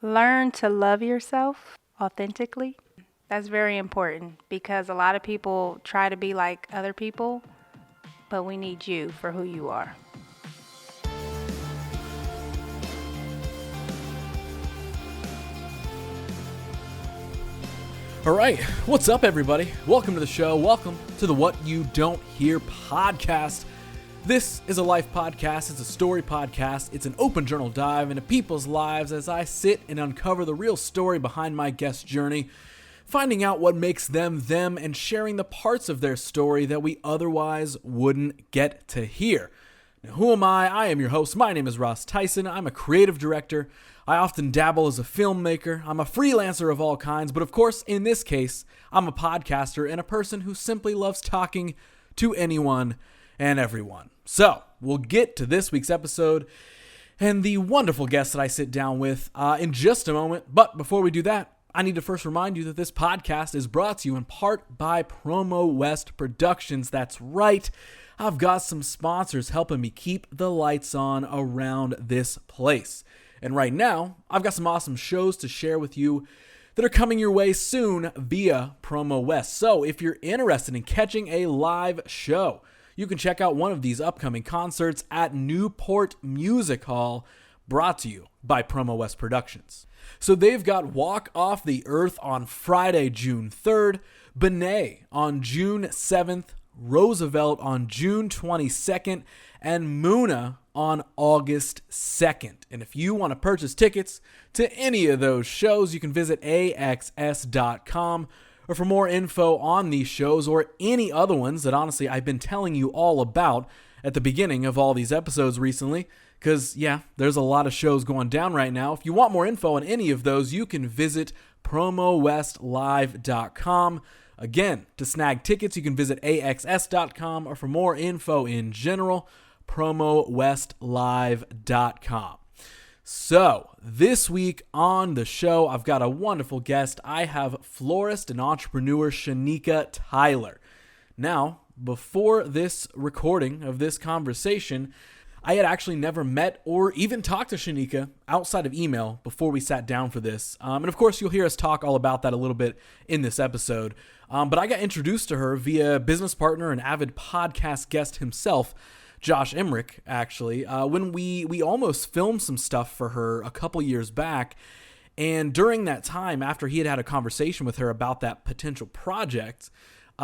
Learn to love yourself authentically. That's very important because a lot of people try to be like other people, but we need you for who you are. All right, what's up, everybody? Welcome to the show. Welcome to the What You Don't Hear podcast. This is a life podcast. It's a story podcast. It's an open journal dive into people's lives as I sit and uncover the real story behind my guest's journey, finding out what makes them them and sharing the parts of their story that we otherwise wouldn't get to hear. Now, who am I? I am your host. My name is Ross Tyson. I'm a creative director. I often dabble as a filmmaker. I'm a freelancer of all kinds, but of course, in this case, I'm a podcaster and a person who simply loves talking to anyone and everyone. So, we'll get to this week's episode and the wonderful guest that I sit down with in just a moment. But before we do that, I need to first remind you that this podcast is brought to you in part by Promo West Productions. That's right. I've got some sponsors helping me keep the lights on around this place. And right now, I've got some awesome shows to share with you that are coming your way soon via Promo West. So if you're interested in catching a live show, you can check out one of these upcoming concerts at Newport Music Hall, brought to you by Promo West Productions. So they've got Walk Off the Earth on Friday, June 3rd, Benet on June 7th, Roosevelt on June 22nd, and Muna on August 2nd. And if you want to purchase tickets to any of those shows, you can visit axs.com. Or for more info on these shows or any other ones that honestly I've been telling you all about at the beginning of all these episodes recently, because yeah, there's a lot of shows going down right now. If you want more info on any of those, you can visit promowestlive.com. Again, to snag tickets, you can visit axs.com, or for more info in general, promowestlive.com. So, this week on the show, I've got a wonderful guest. I have florist and entrepreneur Shanika Tyler. Now, before this recording of this conversation, I had actually never met or even talked to Shanika outside of email before we sat down for this. And of course, you'll hear us talk all about that a little bit in this episode. But I got introduced to her via business partner and avid podcast guest himself, Josh Emmerich, actually, when we almost filmed some stuff for her a couple years back. And during that time, after he had had a conversation with her about that potential project,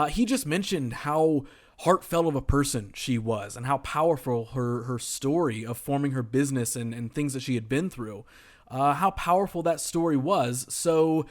he just mentioned how heartfelt of a person she was and how powerful her story of forming her business and things that she had been through, how powerful that story was. So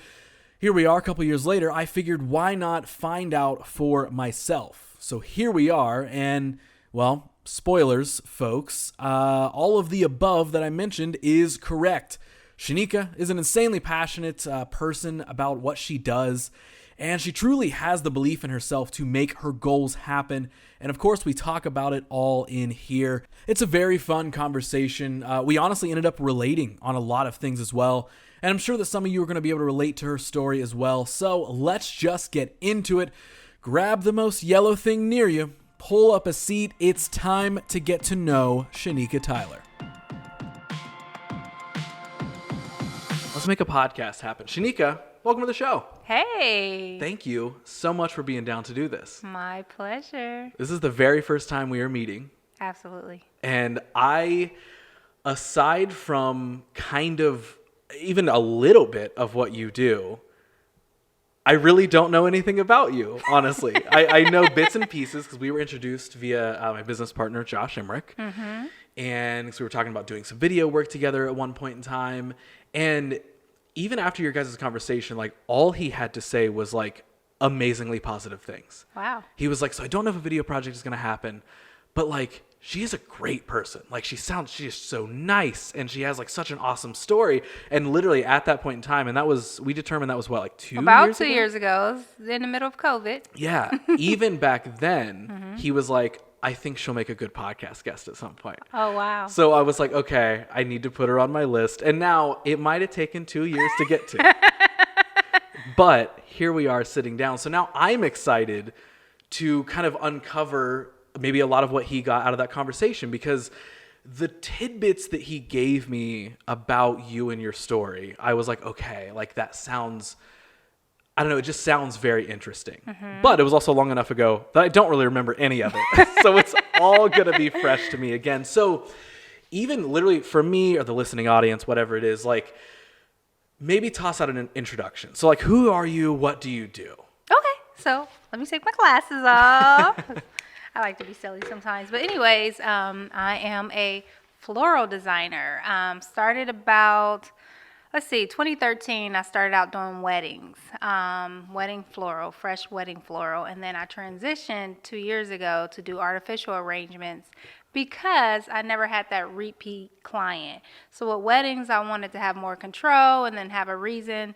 here we are a couple years later. I figured, why not find out for myself? So here we are, and well, spoilers, folks. All of the above that I mentioned is correct. Shanika is an insanely passionate person about what she does, and she truly has the belief in herself to make her goals happen. And of course, we talk about it all in here. It's a very fun conversation. We honestly ended up relating on a lot of things as well. And I'm sure that some of you are going to be able to relate to her story as well. So let's just get into it. Grab the most yellow thing near you. Pull up a seat. It's time to get to know Shanika Tyler. Let's make a podcast happen. Shanika, welcome to the show. Hey! Thank you so much for being down to do this. My pleasure. This is the very first time we are meeting. Absolutely. And aside from kind of even a little bit of what you do, I really don't know anything about you, honestly. I know bits and pieces because we were introduced via my business partner, Josh Emmerich. Mm-hmm. And so we were talking about doing some video work together at one point in time. And even after your guys' conversation, like, all he had to say was like amazingly positive things. Wow. He was like, so I don't know if a video project is going to happen, but like, she is a great person. Like, she is so nice, and she has like such an awesome story. And literally at that point in time, and we determined that was what, like 2 years ago? About 2 years ago. It was in the middle of COVID. Yeah. Even back then, he was like, I think she'll make a good podcast guest at some point. Oh, wow. So I was like, okay, I need to put her on my list. And now it might have taken 2 years to get to. But here we are sitting down. So now I'm excited to kind of uncover maybe a lot of what he got out of that conversation, because the tidbits that he gave me about you and your story, I was like, okay, like that sounds, I don't know, it just sounds very interesting. But it was also long enough ago that I don't really remember any of it. So it's all going to be fresh to me again. So even literally for me or the listening audience, whatever it is, like maybe toss out an introduction. So like, who are you? What do you do? Okay, so let me take my glasses off. I like to be silly sometimes. But anyways, I am a floral designer. Started about, 2013, I started out doing weddings, wedding floral, fresh wedding floral. And then I transitioned 2 years ago to do artificial arrangements because I never had that repeat client. So with weddings, I wanted to have more control and then have a reason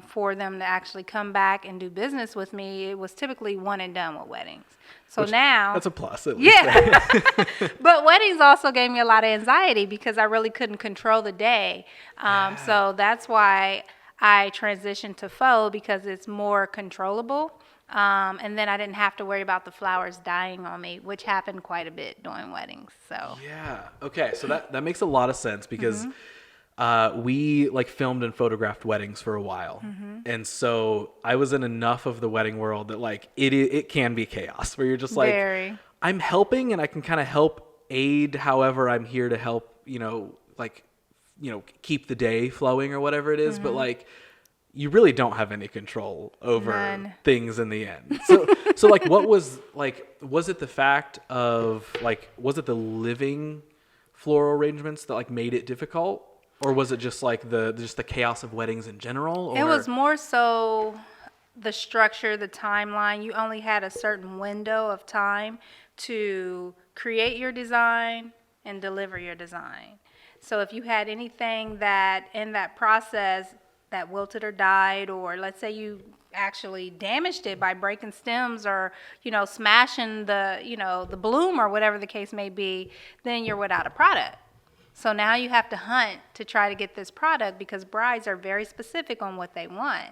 for them to actually come back and do business with me. It was typically one and done with weddings. So now that's a plus, at least. Yeah. But weddings also gave me a lot of anxiety because I really couldn't control the day. So that's why I transitioned to faux, because it's more controllable. And then I didn't have to worry about the flowers dying on me, which happened quite a bit during weddings. So Yeah. Okay. So that makes a lot of sense because we like filmed and photographed weddings for a while. And so I was in enough of the wedding world that like it can be chaos where you're just like, Very. I'm helping and I can kind of help aid. However, I'm here to help, keep the day flowing or whatever it is. But like, you really don't have any control over None. things in the end. So like, was it the fact of like, was it the living floral arrangements that like made it difficult? Or was it just like the chaos of weddings in general? Or? It was more so the structure, the timeline. You only had a certain window of time to create your design and deliver your design. So if you had anything that in that process that wilted or died, or let's say you actually damaged it by breaking stems or, smashing the bloom or whatever the case may be, then you're without a product. So now you have to hunt to try to get this product because brides are very specific on what they want.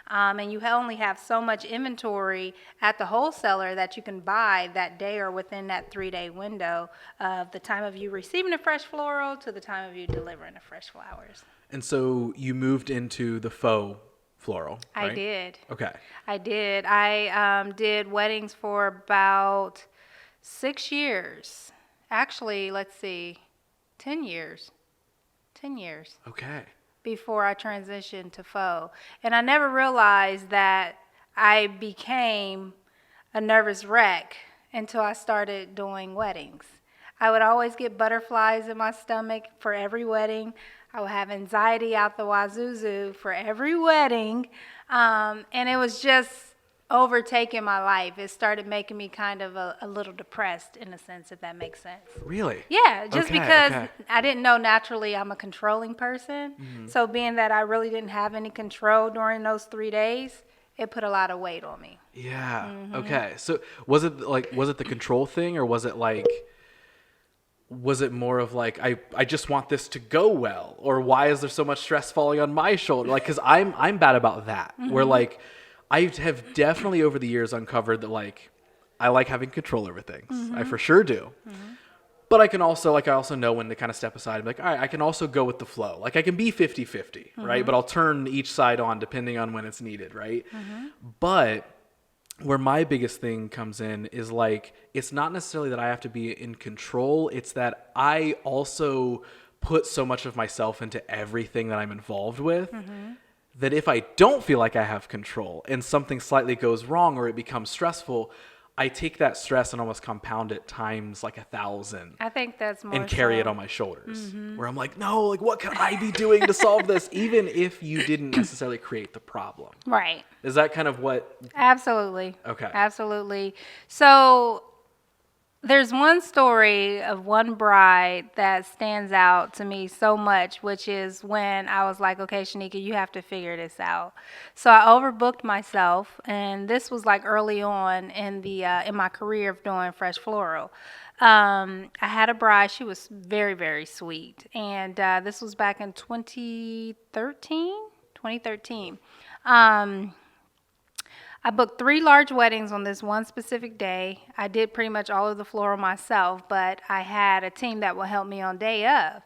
And you only have so much inventory at the wholesaler that you can buy that day or within that 3-day window of the time of you receiving a fresh floral to the time of you delivering the fresh flowers. And so you moved into the faux floral, right? I did. Okay. I did. I did weddings for about 6 years. Actually, let's see. 10 years. 10 years Okay. before I transitioned to faux. And I never realized that I became a nervous wreck until I started doing weddings. I would always get butterflies in my stomach for every wedding. I would have anxiety out the wazoo for every wedding. And it was just overtaking my life. It started making me kind of a little depressed in a sense, if that makes sense. Really? Yeah, just Okay, because okay. I didn't know naturally I'm a controlling person. So being that I really didn't have any control during those 3 days, it put a lot of weight on me. Yeah. Okay. So was it the control thing, or was it more of like, I just want this to go well, or why is there so much stress falling on my shoulder? Like, cause I'm bad about that, where like, I have definitely over the years uncovered that like, I like having control over things. I for sure do. But I can also, I also know when to kind of step aside and be like, all right, I can also go with the flow. Like I can be 50-50, right? But I'll turn each side on depending on when it's needed, right? But where my biggest thing comes in is like, it's not necessarily that I have to be in control. It's that I also put so much of myself into everything that I'm involved with that if I don't feel like I have control and something slightly goes wrong or it becomes stressful, I take that stress and almost compound it times like 1,000 I think that's more and carry it on my shoulders. Where I'm like, no, like what can I be doing to solve this, even if you didn't necessarily create the problem? Right. Is that kind of what? Absolutely. Okay. Absolutely. So there's one story of one bride that stands out to me so much, which is when I was like, okay, Shanika, you have to figure this out. So I overbooked myself, and this was like early on in in my career of doing fresh floral. I had a bride. She was very, very sweet, and this was back in 2013. I booked 3 large weddings on this one specific day. I did pretty much all of the floral myself, but I had a team that will help me on day of.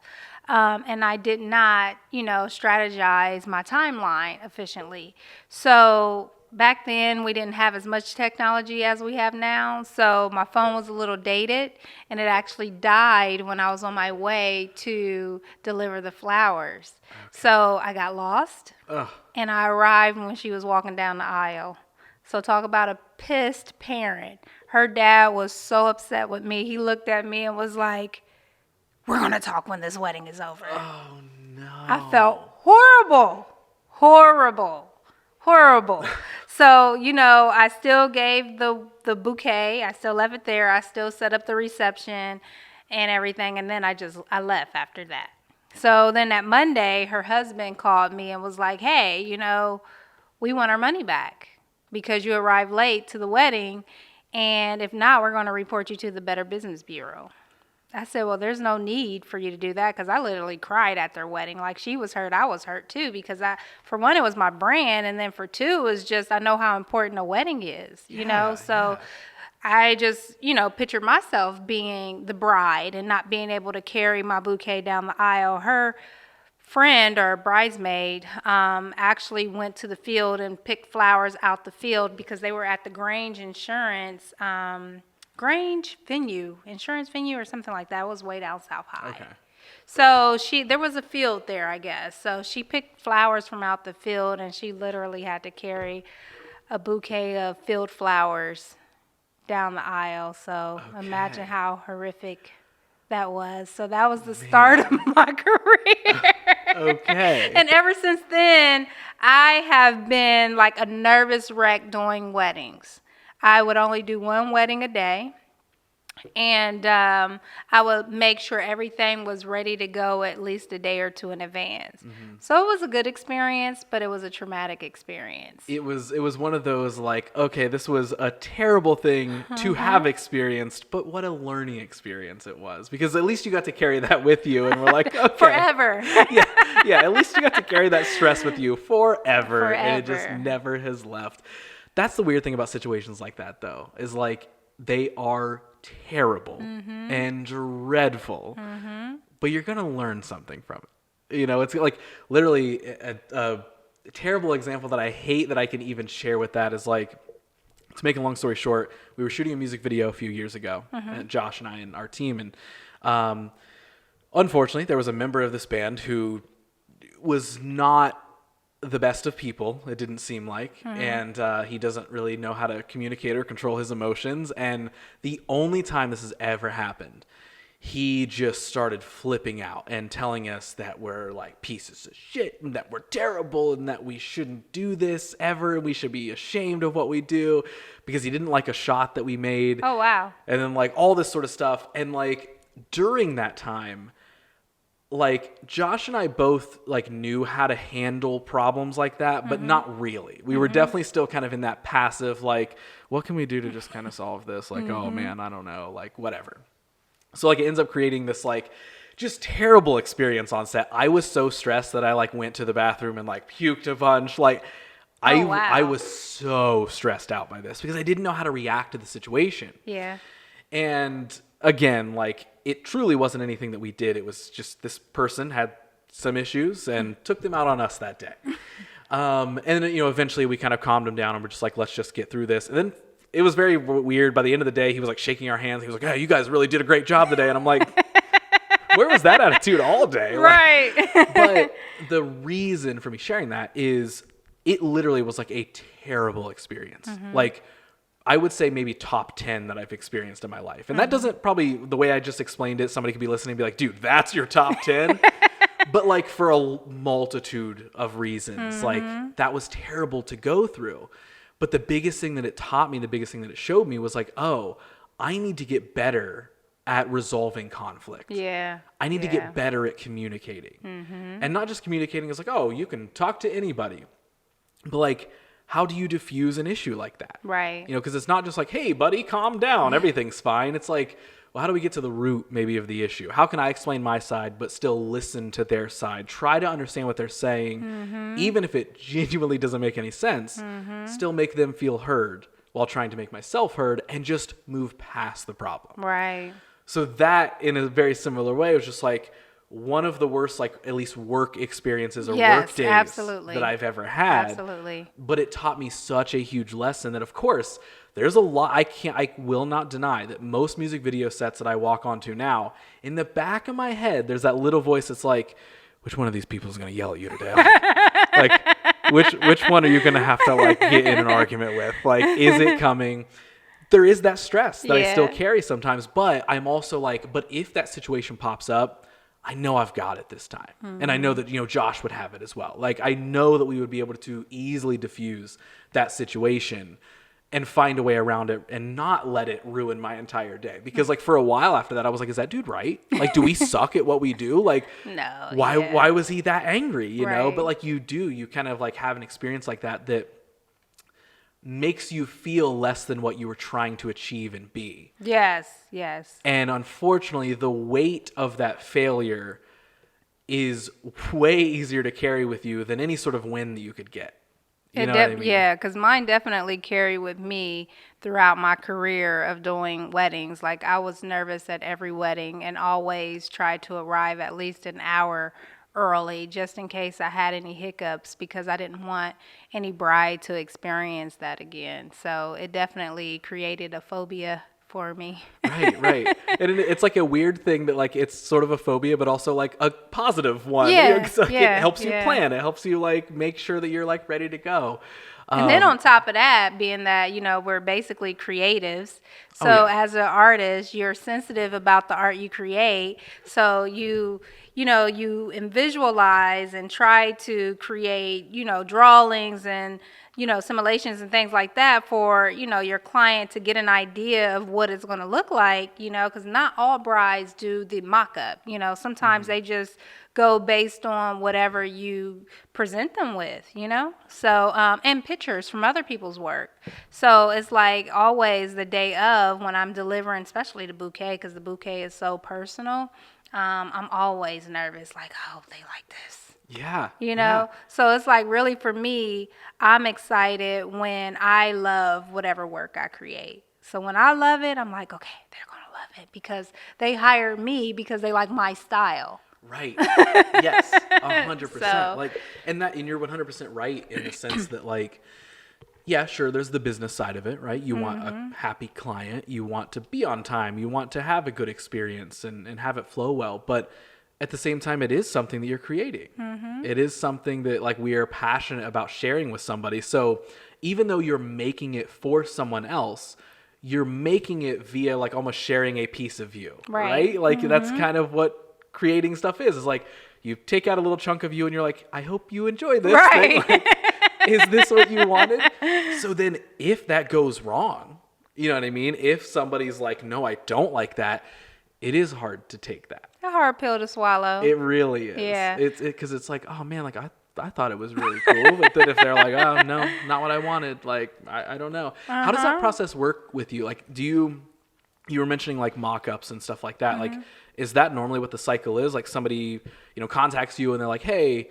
And I did not, strategize my timeline efficiently. So back then, we didn't have as much technology as we have now. So my phone was a little dated, and it actually died when I was on my way to deliver the flowers. Okay. So I got lost, and I arrived when she was walking down the aisle. So talk about a pissed parent. Her dad was so upset with me. He looked at me and was like, "We're going to talk when this wedding is over." Oh, no. I felt horrible. So, I still gave the bouquet. I still left it there. I still set up the reception and everything. And then I left after that. So then that Monday, her husband called me and was like, "Hey, we want our money back because you arrived late to the wedding, and if not, we're going to report you to the Better Business Bureau." I said, "Well, there's no need for you to do that," because I literally cried at their wedding. Like, she was hurt, I was hurt too, because for one, it was my brand, and then for two, it was just, I know how important a wedding is, so I just, pictured myself being the bride and not being able to carry my bouquet down the aisle. Her friend or bridesmaid actually went to the field and picked flowers out the field because they were at the Grange Insurance venue or something like that. It was way down South High. Okay. So there was a field there, I guess. So she picked flowers from out the field, and she literally had to carry a bouquet of field flowers down the aisle. So imagine how horrific that was. So that was the start of my career. Okay. And ever since then, I have been like a nervous wreck doing weddings. I would only do one wedding a day. And I would make sure everything was ready to go at least a day or two in advance. Mm-hmm. So it was a good experience, but it was a traumatic experience. It was one of those like, okay, this was a terrible thing to have experienced, but what a learning experience it was. Because at least you got to carry that with you, and we're like, okay. Forever. yeah, at least you got to carry that stress with you forever. And it just never has left. That's the weird thing about situations like that, though, is like they are terrible and dreadful, but you're going to learn something from it. It's like literally a terrible example that I hate that I can even share with that is like, to make a long story short, we were shooting a music video a few years ago, Josh and I and our team. And unfortunately, there was a member of this band who was not the best of people, it didn't seem like, and he doesn't really know how to communicate or control his emotions. And the only time this has ever happened, he just started flipping out and telling us that we're like pieces of shit and that we're terrible and that we shouldn't do this ever and we should be ashamed of what we do because he didn't like a shot that we made. Oh, wow. And then like all this sort of stuff. And like during that time, like Josh and I both like knew how to handle problems like that, but not really. We were definitely still kind of in that passive, like, what can we do to just kind of solve this? Like, oh man, I don't know, like whatever. So like it ends up creating this like just terrible experience on set. I was so stressed that I like went to the bathroom and like puked a bunch. Like I was so stressed out by this because I didn't know how to react to the situation. Yeah. And again, like it truly wasn't anything that we did. It was just this person had some issues and took them out on us that day. And then, eventually we kind of calmed him down and we're just like, let's just get through this. And then it was very weird. By the end of the day, he was like shaking our hands. He was like, "Hey, you guys really did a great job today." And I'm like, where was that attitude all day? Right. But the reason for me sharing that is it literally was like a terrible experience. Like, I would say maybe top 10 that I've experienced in my life. And that doesn't probably, the way I just explained it, somebody could be listening and be like, dude, that's your top 10. But like for a multitude of reasons, like that was terrible to go through. But the biggest thing that it taught me, the biggest thing that it showed me was like, oh, I need to get better at resolving conflict. Yeah. I need to get better at communicating. And not just communicating as like, oh, you can talk to anybody. But like, how do you diffuse an issue like that? Right. Because it's not just like, hey, buddy, calm down. Everything's fine. It's like, well, how do we get to the root maybe of the issue? How can I explain my side but still listen to their side? Try to understand what they're saying, even if it genuinely doesn't make any sense, still make them feel heard while trying to make myself heard and just move past the problem. Right. So that, in a very similar way, was just like one of the worst, like at least work experiences or work days absolutely. that I've ever had. Absolutely. But it taught me such a huge lesson that, of course, there's a lot. I will not deny that most music video sets that I walk onto now, in the back of my head, there's that little voice that's like, which one of these people is going to yell at you today? Like, which one are you going to have to like get in an argument with? Like, is it coming? There is that stress that I still carry sometimes, but I'm also like, but if that situation pops up, I know I've got it this time. And I know that, Josh would have it as well. Like, I know that we would be able to easily diffuse that situation and find a way around it and not let it ruin my entire day. Because like for a while after that, I was like, is that dude right? Like, do we suck at what we do? Like, No. why was he that angry? You know? Right. But like you kind of like have an experience like that makes you feel less than what you were trying to achieve and be. Yes. And unfortunately, the weight of that failure is way easier to carry with you than any sort of win that you could get. You know what I mean? Yeah, because mine definitely carry with me throughout my career of doing weddings. Like, I was nervous at every wedding and always tried to arrive at least an hour early just in case I had any hiccups, because I didn't want any bride to experience that again. So it definitely created a phobia for me. Right. And it's like a weird thing that like it's sort of a phobia, but also like a positive one. Yeah, 'Cause, like, yeah, it helps you yeah. plan. It helps you like make sure that you're like ready to go. And then on top of that, being that, we're basically creatives. So yeah. as an artist, you're sensitive about the art you create. So you visualize and try to create, drawings and, simulations and things like that for, your client to get an idea of what it's going to look like, because not all brides do the mock-up. Sometimes they just go based on whatever you present them with, So, and pictures from other people's work. So it's like always the day of when I'm delivering, especially the bouquet, because the bouquet is so personal. I'm always nervous, like, oh, they like this. Yeah. So it's like really for me, I'm excited when I love whatever work I create. So when I love it, I'm like, okay, they're going to love it because they hired me because they like my style. Right. Yes. 100%. So- And you're 100% right in the sense that like, yeah, sure, there's the business side of it, right? You want a happy client. You want to be on time. You want to have a good experience and have it flow well. But at the same time, it is something that you're creating. It is something that like we are passionate about sharing with somebody. So even though you're making it for someone else, you're making it via like almost sharing a piece of you, right? Like that's kind of what creating stuff is like you take out a little chunk of you and you're like, I hope you enjoy this. Right. Like, is this what you wanted? So then if that goes wrong, you know what I mean? If somebody's like, no, I don't like that, it is hard to take that. A hard pill to swallow. It really is. Yeah. Because it's like, oh man, like I thought it was really cool. But then if they're like, oh no, not what I wanted, like, I don't know. How does that process work with you? Like, you were mentioning like mock-ups and stuff like that. Like, is that normally what the cycle is? Like somebody, contacts you and they're like, hey,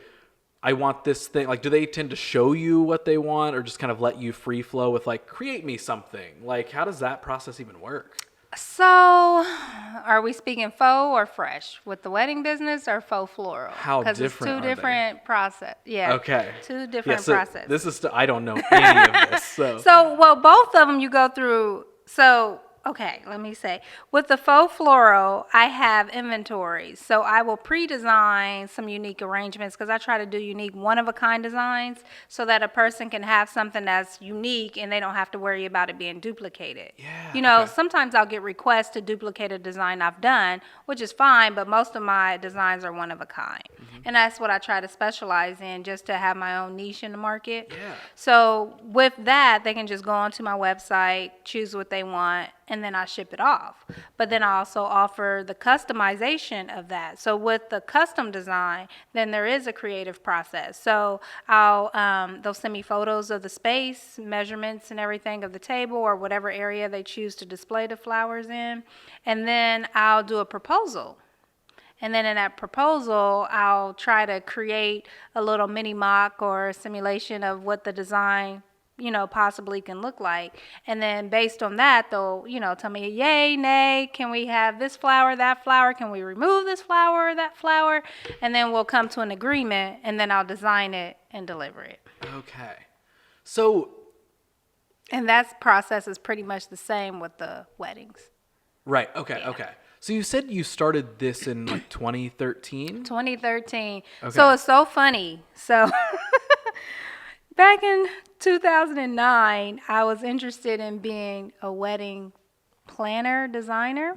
I want this thing. Like, do they tend to show you what they want or just kind of let you free flow with like, create me something? Like, how does that process even work? So, are we speaking faux or fresh with the wedding business or faux floral? How different Because it's two are they? different process. Yeah. Okay. Two different so processes. This is I don't know any of this. So. Well, both of them you go through. So, okay, let me say. With the faux floral, I have inventories. So I will pre-design some unique arrangements because I try to do unique one-of-a-kind designs so that a person can have something that's unique and they don't have to worry about it being duplicated. Yeah, okay. Sometimes I'll get requests to duplicate a design I've done, which is fine, but most of my designs are one-of-a-kind. And that's what I try to specialize in, just to have my own niche in the market. Yeah. So with that, they can just go onto my website, choose what they want, and then I ship it off. But then I also offer the customization of that. So with the custom design, then there is a creative process. So they'll send me photos of the space, measurements and everything of the table or whatever area they choose to display the flowers in. And then I'll do a proposal. And then in that proposal, I'll try to create a little mini mock or a simulation of what the design, possibly can look like. And then based on that, they'll, tell me, yay, nay, can we have this flower, that flower? Can we remove this flower or that flower? And then we'll come to an agreement, and then I'll design it and deliver it. Okay. So. And that process is pretty much the same with the weddings. Right. Okay. Yeah. Okay. So you said you started this in like 2013? 2013. Okay. So it's so funny. So back in 2009, I was interested in being a wedding planner, designer.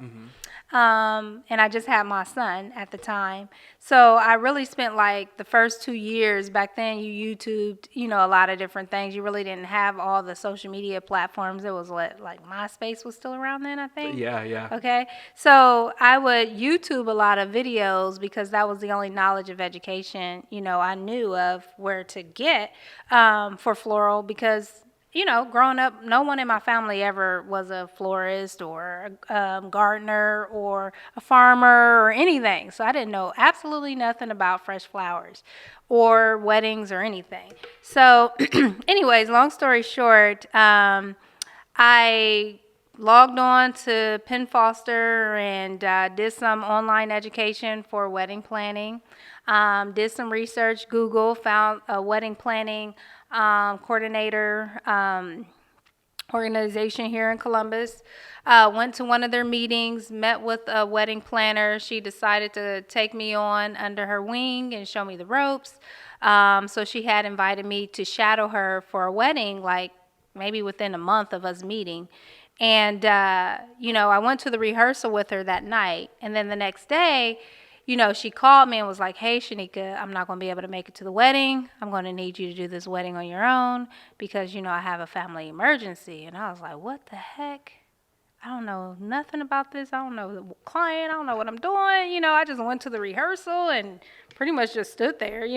And I just had my son at the time. So I really spent like the first 2 years. Back then you YouTubed, a lot of different things. You really didn't have all the social media platforms. It was like MySpace was still around then, I think. Yeah. Okay. So I would YouTube a lot of videos because that was the only knowledge of education, I knew of where to get for floral because growing up, no one in my family ever was a florist or a gardener or a farmer or anything. So I didn't know absolutely nothing about fresh flowers or weddings or anything. So anyways, long story short, I logged on to Penn Foster and did some online education for wedding planning. Did some research, Google, found a wedding planning coordinator organization here in Columbus. Went to one of their meetings, met with a wedding planner. She decided to take me on under her wing and show me the ropes. So she had invited me to shadow her for a wedding, like maybe within a month of us meeting. And, I went to the rehearsal with her that night. And then the next day, she called me and was like, hey, Shanika, I'm not going to be able to make it to the wedding. I'm going to need you to do this wedding on your own because, I have a family emergency. And I was like, what the heck? I don't know nothing about this. I don't know the client. I don't know what I'm doing. I just went to the rehearsal and pretty much just stood there,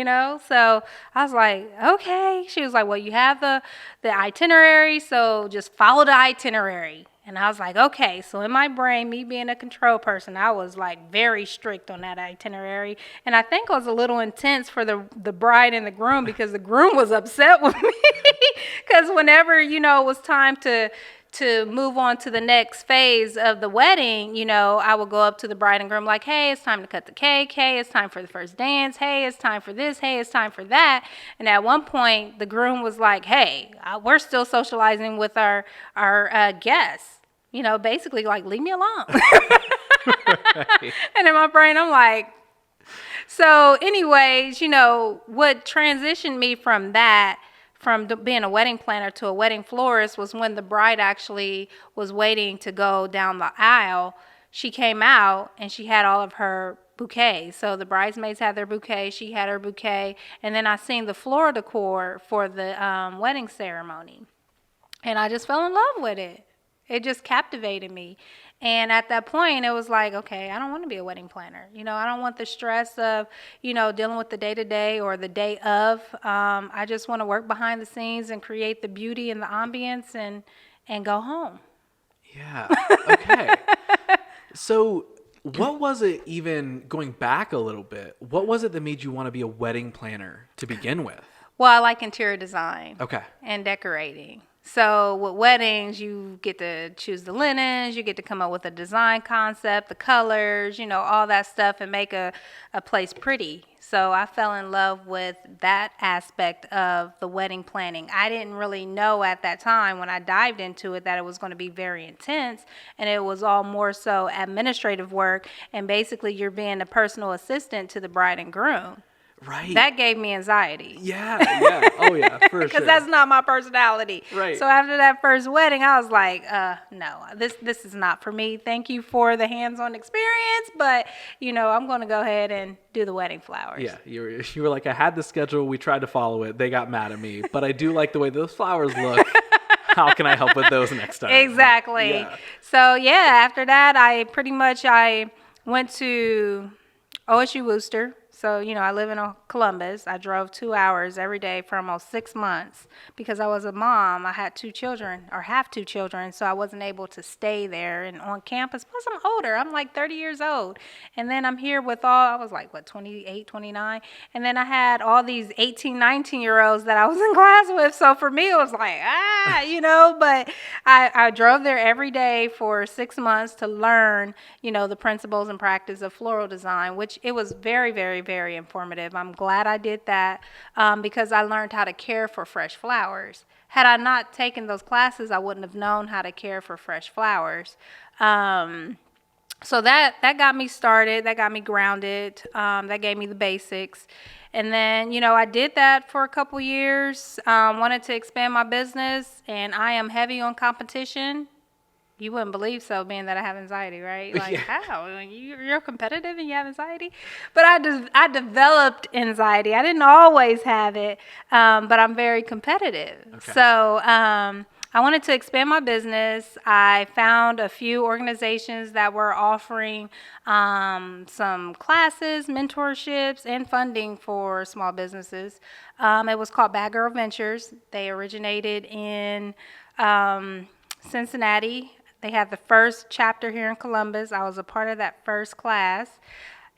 So I was like, okay. She was like, well, you have the itinerary, so just follow the itinerary. And I was like, okay. So in my brain, me being a control person, I was like very strict on that itinerary. And I think it was a little intense for the bride and the groom because the groom was upset with me because whenever, it was time to move on to the next phase of the wedding, I would go up to the bride and groom like, hey, it's time to cut the cake. Hey, it's time for the first dance. Hey, it's time for this. Hey, it's time for that. And at one point, the groom was like, hey, we're still socializing with our guests. Basically like, leave me alone. Right. And in my brain, I'm like, so anyways, what transitioned me from that, from being a wedding planner to a wedding florist, was when the bride actually was waiting to go down the aisle. She came out and she had all of her bouquets. So the bridesmaids had their bouquet, she had her bouquet, and then I seen the floral decor for the wedding ceremony. And I just fell in love with it. It just captivated me. And at that point, it was like, okay, I don't want to be a wedding planner. I don't want the stress of, dealing with the day-to-day or the day of. I just want to work behind the scenes and create the beauty and the ambience and go home. Yeah. Okay. So what was it, even going back a little bit, what was it that made you want to be a wedding planner to begin with? Well, I like interior design. Okay. And decorating. So with weddings, you get to choose the linens, you get to come up with a design concept, the colors, all that stuff, and make a place pretty. So I fell in love with that aspect of the wedding planning. I didn't really know at that time when I dived into it that it was going to be very intense, and it was all more so administrative work, and basically you're being a personal assistant to the bride and groom. Right. That gave me anxiety. Yeah. Oh, yeah, for sure. Because that's not my personality. Right. So after that first wedding, I was like, no, this is not for me. Thank you for the hands-on experience, but, I'm going to go ahead and do the wedding flowers. Yeah, you were like, I had the schedule. We tried to follow it. They got mad at me. But I do like the way those flowers look. How can I help with those next time? Exactly. Yeah. So yeah, after that, I went to OSU Wooster. So, I live in Columbus. I drove 2 hours every day for almost 6 months because I was a mom. I had 2 children, or have 2 children, so I wasn't able to stay there and on campus. Plus, I'm older. I'm like 30 years old. And then I'm here with I was like, 28, 29. And then I had all these 18, 19-year-olds that I was in class with. So for me, it was like, but I drove there every day for 6 months to learn, the principles and practice of floral design, which it was very, very, very informative. I'm glad I did that because I learned how to care for fresh flowers. Had I not taken those classes, I wouldn't have known how to care for fresh flowers. So that got me started. That got me grounded. That gave me the basics. And then, I did that for a couple years, wanted to expand my business, and I am heavy on competition. You wouldn't believe so, being that I have anxiety, right? Like, how? You're competitive and you have anxiety? But I developed anxiety. I didn't always have it, but I'm very competitive. Okay. So I wanted to expand my business. I found a few organizations that were offering some classes, mentorships, and funding for small businesses. It was called Bad Girl Ventures. They originated in Cincinnati. They had the first chapter here in Columbus. I was a part of that first class.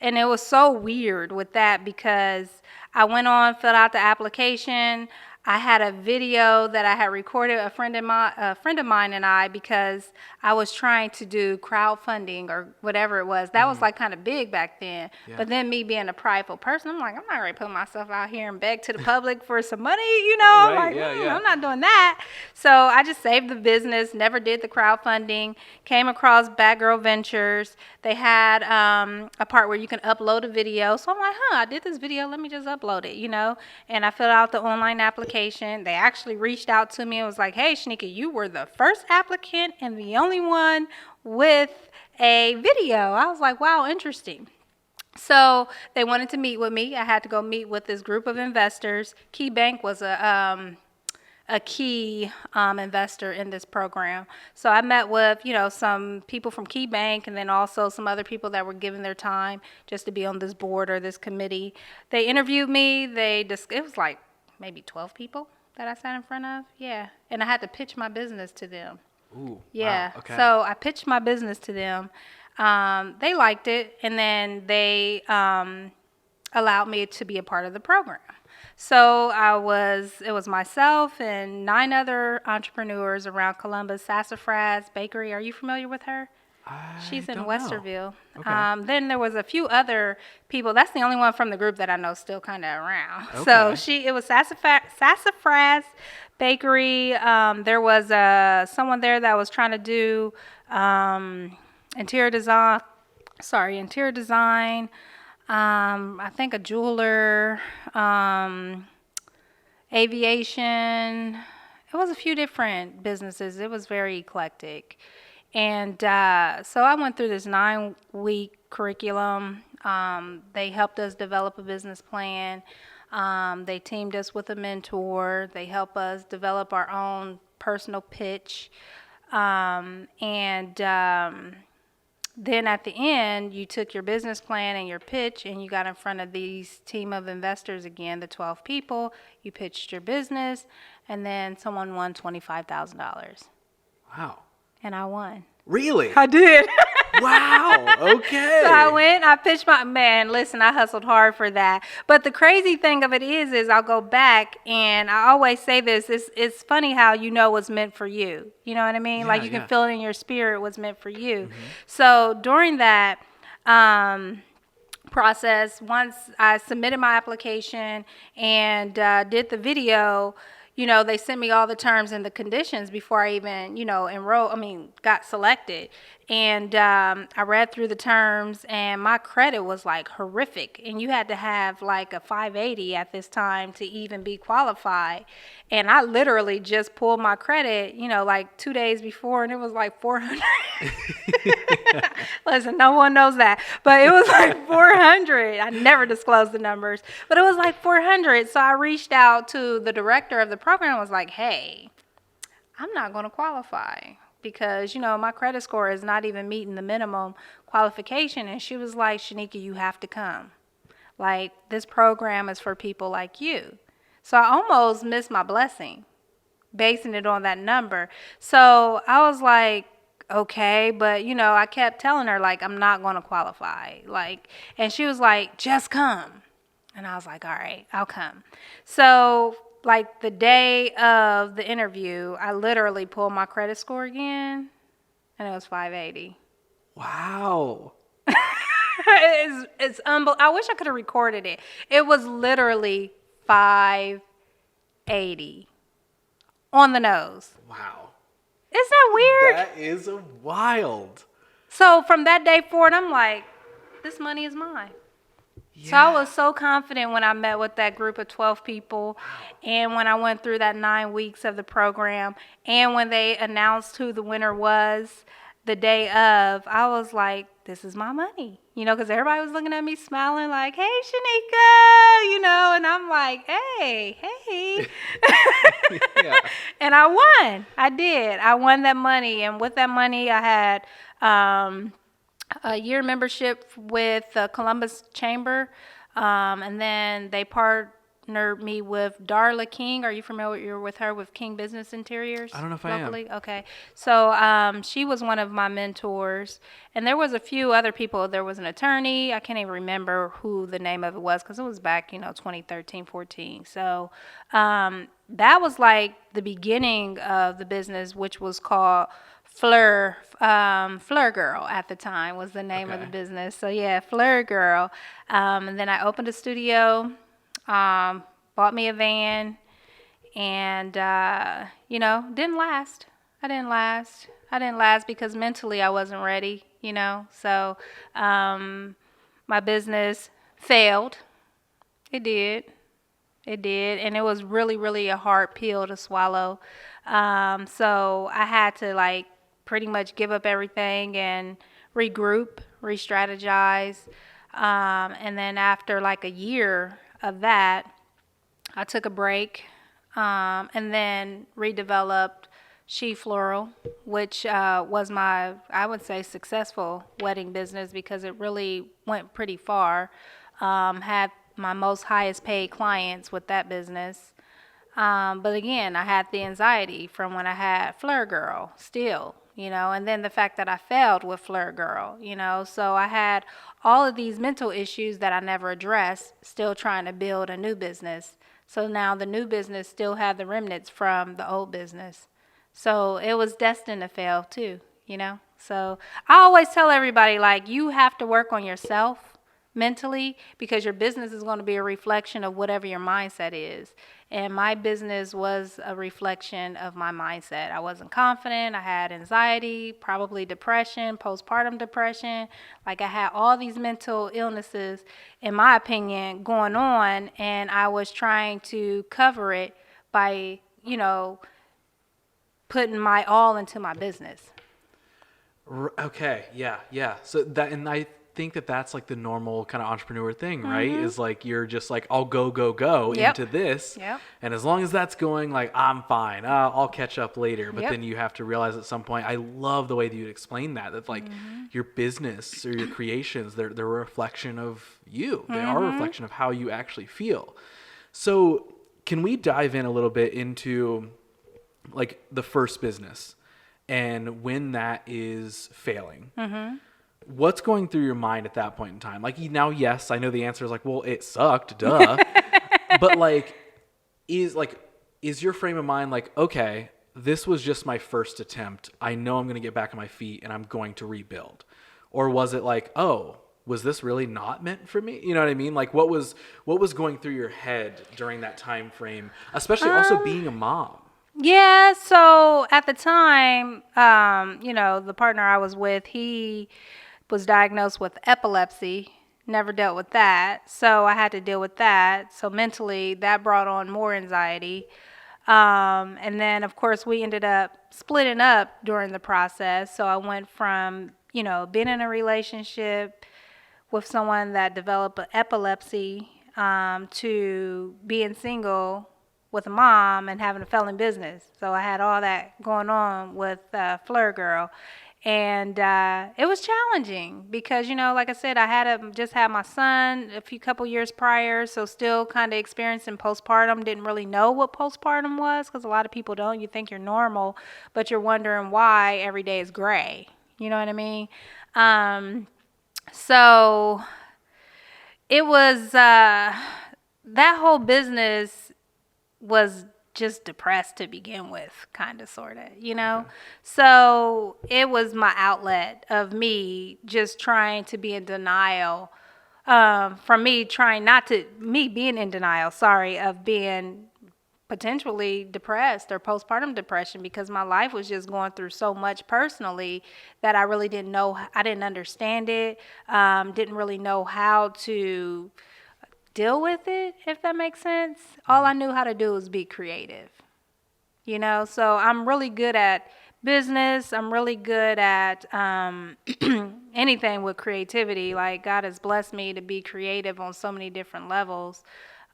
And it was so weird with that because I went on, filled out the application. I had a video that I had recorded, a friend of mine and I, because I was trying to do crowdfunding or whatever it was. That was like kind of big back then. Yeah. But then me being a prideful person, I'm like, I'm not going to put myself out here and beg to the public for some money, Right, I'm like, yeah. I'm not doing that. So I just saved the business, never did the crowdfunding, came across Bad Girl Ventures. They had a part where you can upload a video. So I'm like, I did this video. Let me just upload it, And I filled out the online application. They actually reached out to me and was like, hey, Shanika, you were the first applicant and the only one with a video. I was like, wow, interesting. So they wanted to meet with me. I had to go meet with this group of investors. Key Bank was a key investor in this program. So I met with, some people from Key Bank and then also some other people that were giving their time just to be on this board or this committee. They interviewed me. It was like maybe 12 people that I sat in front of. Yeah. And I had to pitch my business to them. Ooh, yeah. Wow. Okay. So I pitched my business to them. They liked it, and then they allowed me to be a part of the program. So it was myself and 9 other entrepreneurs around Columbus. Sassafras Bakery. Are you familiar with her? She's in don't know. Westerville. Okay. Then there was a few other people. That's the only one from the group that I know still kind of around. Okay. So it was Sassafras Bakery. There was someone there that was trying to do interior design. I think a jeweler, aviation. It was a few different businesses. It was very eclectic. And so I went through this 9-week curriculum. They helped us develop a business plan. They teamed us with a mentor. They helped us develop our own personal pitch. Then at the end, you took your business plan and your pitch and you got in front of these team of investors again, the 12 people. You pitched your business, and then someone won $25,000. Wow. And I won. Really? I did. Wow. Okay. So I pitched listen, I hustled hard for that. But the crazy thing of it is I'll go back, and I always say this, it's funny how what's meant for you. You know what I mean? Yeah, like you can yeah. feel it in your spirit what's meant for you. Mm-hmm. So during that process, once I submitted my application and did the video, they sent me all the terms and the conditions before I even, got selected. And I read through the terms, and my credit was like horrific. And you had to have like a 580 at this time to even be qualified. And I literally just pulled my credit, like 2 days before, and it was like 400. Listen, no one knows that, but it was like 400. I never disclosed the numbers, but it was like 400. So I reached out to the director of the program and was like, hey, I'm not going to qualify because, my credit score is not even meeting the minimum qualification. And she was like, Shanika, you have to come. Like, this program is for people like you. So I almost missed my blessing basing it on that number. So I was like, okay, but I kept telling her like I'm not going to qualify. Like, and she was like, just come. And I was like, all right, I'll come. So like the day of the interview, I literally pulled my credit score again and it was 580. Wow. It's I wish I could have recorded it. It was literally 580 on the nose. Wow. Isn't that weird? That is wild. So from that day forward, I'm like, this money is mine. Yeah. So I was so confident when I met with that group of 12 people and when I went through that 9 weeks of the program and when they announced who the winner was the day of, I was like, this is my money. Because everybody was looking at me smiling like, hey, Shanika, and I'm like, hey. Yeah. And I won. I did. I won that money. And with that money, I had a year membership with the Columbus Chamber. And then they partnered me with Darla King. Are you familiar with her with King Business Interiors? I don't know if I am. Locally? Okay. So she was one of my mentors. And there was a few other people. There was an attorney. I can't even remember who the name of it was because it was back, 2013, 14. So that was like the beginning of the business, which was called Fleur Girl at the time was the name of the business. So yeah, Fleur Girl. And then I opened a studio, bought me a van, and didn't last. I didn't last because mentally I wasn't ready. So my business failed. It did, and it was really, really a hard pill to swallow. So I had to like pretty much give up everything and regroup, re-strategize. And then after like a year of that, I took a break and then redeveloped She Floral, which was my, I would say, successful wedding business because it really went pretty far. Had my most highest paid clients with that business. But again, I had the anxiety from when I had Fleur Girl still, and then the fact that I failed with Fleur Girl, so I had all of these mental issues that I never addressed, still trying to build a new business. So now the new business still had the remnants from the old business. So it was destined to fail too, So I always tell everybody, like, you have to work on yourself mentally because your business is going to be a reflection of whatever your mindset is. And my business was a reflection of my mindset. I wasn't confident. I had anxiety, probably depression, postpartum depression. Like I had all these mental illnesses, in my opinion, going on. And I was trying to cover it by, putting my all into my business. Okay. Yeah. So that, and I think that that's like the normal kind of entrepreneur thing, right? Is like, you're just like, I'll go into this. Yep. And as long as that's going, like, I'm fine. I'll catch up later. But then you have to realize at some point, I love the way that you explain that like your business or your creations, they're a reflection of you. They are a reflection of how you actually feel. So can we dive in a little bit into like the first business and when that is failing? What's going through your mind at that point in time? Like now, yes, I know the answer is like, well, it sucked, duh. But like, is your frame of mind like, okay, this was just my first attempt. I know I'm going to get back on my feet and I'm going to rebuild. Or was it like, oh, was this really not meant for me? You know what I mean? Like what was going through your head during that time frame, especially also being a mom? Yeah, so at the time, the partner I was with, he was diagnosed with epilepsy, never dealt with that. So I had to deal with that. So mentally, that brought on more anxiety. And then, of course, we ended up splitting up during the process. So I went from, being in a relationship with someone that developed epilepsy to being single with a mom and having a failing business. So I had all that going on with Fleur Girl. And it was challenging because, like I said, I just had my son a couple years prior, so still kind of experiencing postpartum. Didn't really know what postpartum was because a lot of people don't. You think you're normal, but you're wondering why every day is gray. You know what I mean? So it was that whole business was just depressed to begin with, kind of, sort of. Okay. So it was my outlet of me just trying to be in denial, from me trying not to, me being in denial, sorry, of being potentially depressed or postpartum depression because my life was just going through so much personally that I really didn't know, I didn't understand it, didn't really know how to deal with it, if that makes sense. All I knew how to do was be creative, so I'm really good at business. I'm really good at anything with creativity. Like, God has blessed me to be creative on so many different levels,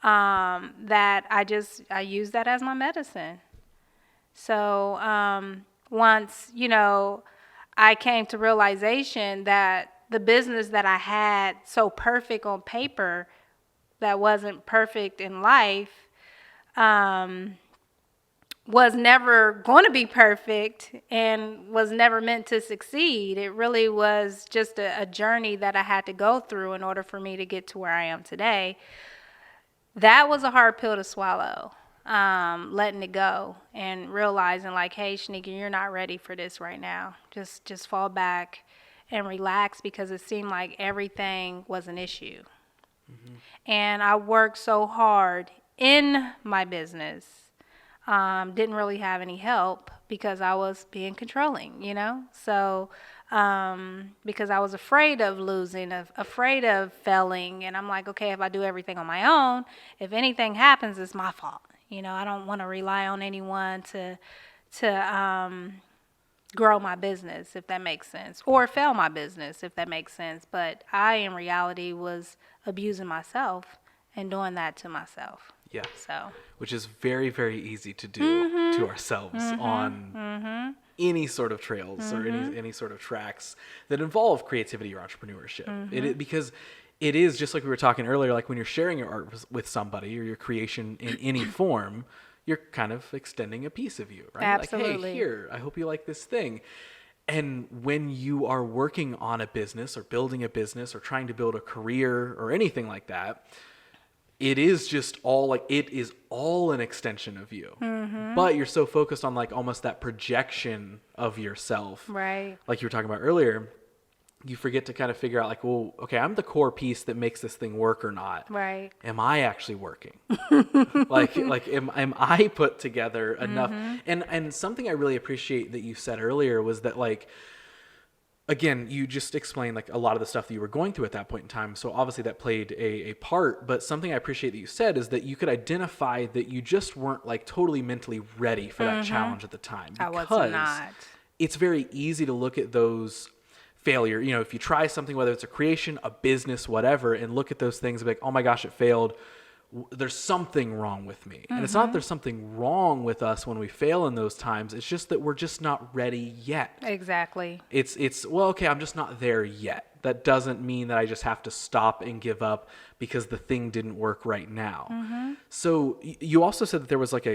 that I use that as my medicine. So once, I came to realization that the business that I had so perfect on paper that wasn't perfect in life, was never going to be perfect and was never meant to succeed. It really was just a journey that I had to go through in order for me to get to where I am today. That was a hard pill to swallow, letting it go and realizing, like, hey, Shanika, you're not ready for this right now. Just fall back and relax, because it seemed like everything was an issue. And I worked so hard in my business, didn't really have any help because I was being controlling, So, because I was afraid of losing, afraid of failing. And I'm like, okay, if I do everything on my own, if anything happens, it's my fault. I don't want to rely on anyone to grow my business, if that makes sense, or fail my business, if that makes sense. But I, in reality, was abusing myself and doing that to myself. Yeah. So, which is very, very easy to do to ourselves on any sort of trails or any sort of tracks that involve creativity or entrepreneurship. Because it is just like we were talking earlier, like when you're sharing your art with somebody or your creation in any form, you're kind of extending a piece of you, right? Absolutely. Like, hey, here, I hope you like this thing. And when you are working on a business or building a business or trying to build a career or anything like that, it is just all like, it is all an extension of you. But you're so focused on like almost that projection of yourself. right. Like you were talking about earlier, you forget to kind of figure out like, well, okay, I'm the core piece that makes this thing work or not. Right. Am I actually working? like am I put together enough? And something I really appreciate that you said earlier was that, like, again, you just explained like a lot of the stuff that you were going through at that point in time. So obviously that played a part, but something I appreciate that you said is that you could identify that you just weren't like totally mentally ready for that challenge at the time. I was Because not. it's very easy to look at those failure, if you try something, whether it's a creation, a business, whatever, and look at those things and be like, oh my gosh, it failed. There's something wrong with me. And it's not that there's something wrong with us when we fail in those times. It's just that we're just not ready yet. Exactly. It's well, okay, I'm just not there yet. That doesn't mean that I just have to stop and give up because the thing didn't work right now. So you also said that there was like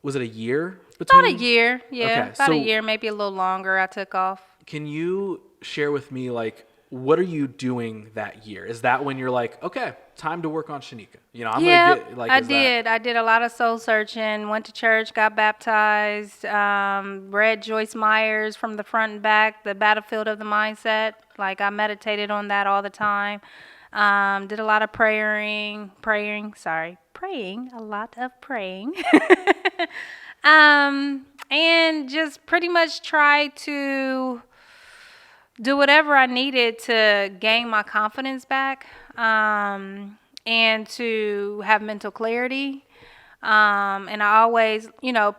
was it a year between? About a year. Yeah. Okay, About so a year, maybe a little longer I took off. can you share with me, like, what are you doing that year? Is that when you're like, okay, time to work on Shanika? I'm Yeah, gonna get like. I did. I did a lot of soul searching. Went to church, got baptized. Read Joyce Meyer's From the Front and Back, The Battlefield of the Mindset. Like, I meditated on that all the time. Did a lot of praying. A lot of praying. And just pretty much tried to do whatever I needed to gain my confidence back, and to have mental clarity. And I always,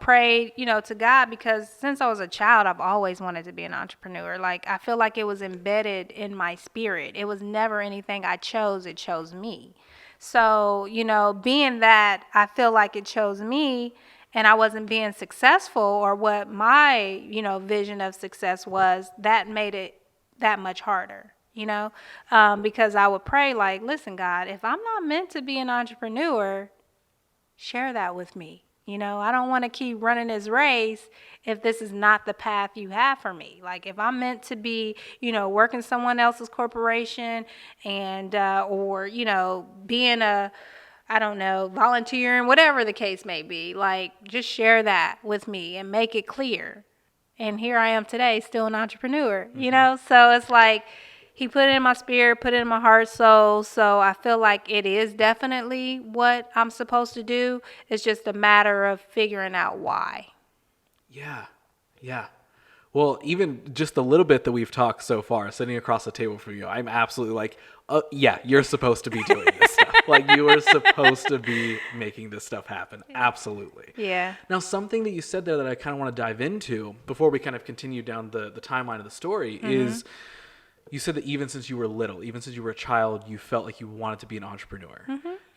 prayed, to God, because since I was a child, I've always wanted to be an entrepreneur. Like, I feel like it was embedded in my spirit. It was never anything I chose. It chose me. So, being that I feel like it chose me and I wasn't being successful or what my, vision of success was, that made it that much harder, because I would pray like, listen, God, if I'm not meant to be an entrepreneur, share that with me. I don't want to keep running this race if this is not the path you have for me. Like if I'm meant to be, working someone else's corporation and, or, being I don't know, volunteering, whatever the case may be, like just share that with me and make it clear. And here I am today, still an entrepreneur, So it's like he put it in my spirit, put it in my heart, soul. So I feel like it is definitely what I'm supposed to do. It's just a matter of figuring out why. Yeah. Yeah. Well, even just a little bit that we've talked so far, sitting across the table from you, I'm absolutely like, yeah, you're supposed to be doing this stuff. Like you are supposed to be making this stuff happen. Absolutely. Yeah. Now, something that you said there that I kind of want to dive into before we kind of continue down the timeline of the story is you said that even since you were little, even since you were a child, you felt like you wanted to be an entrepreneur.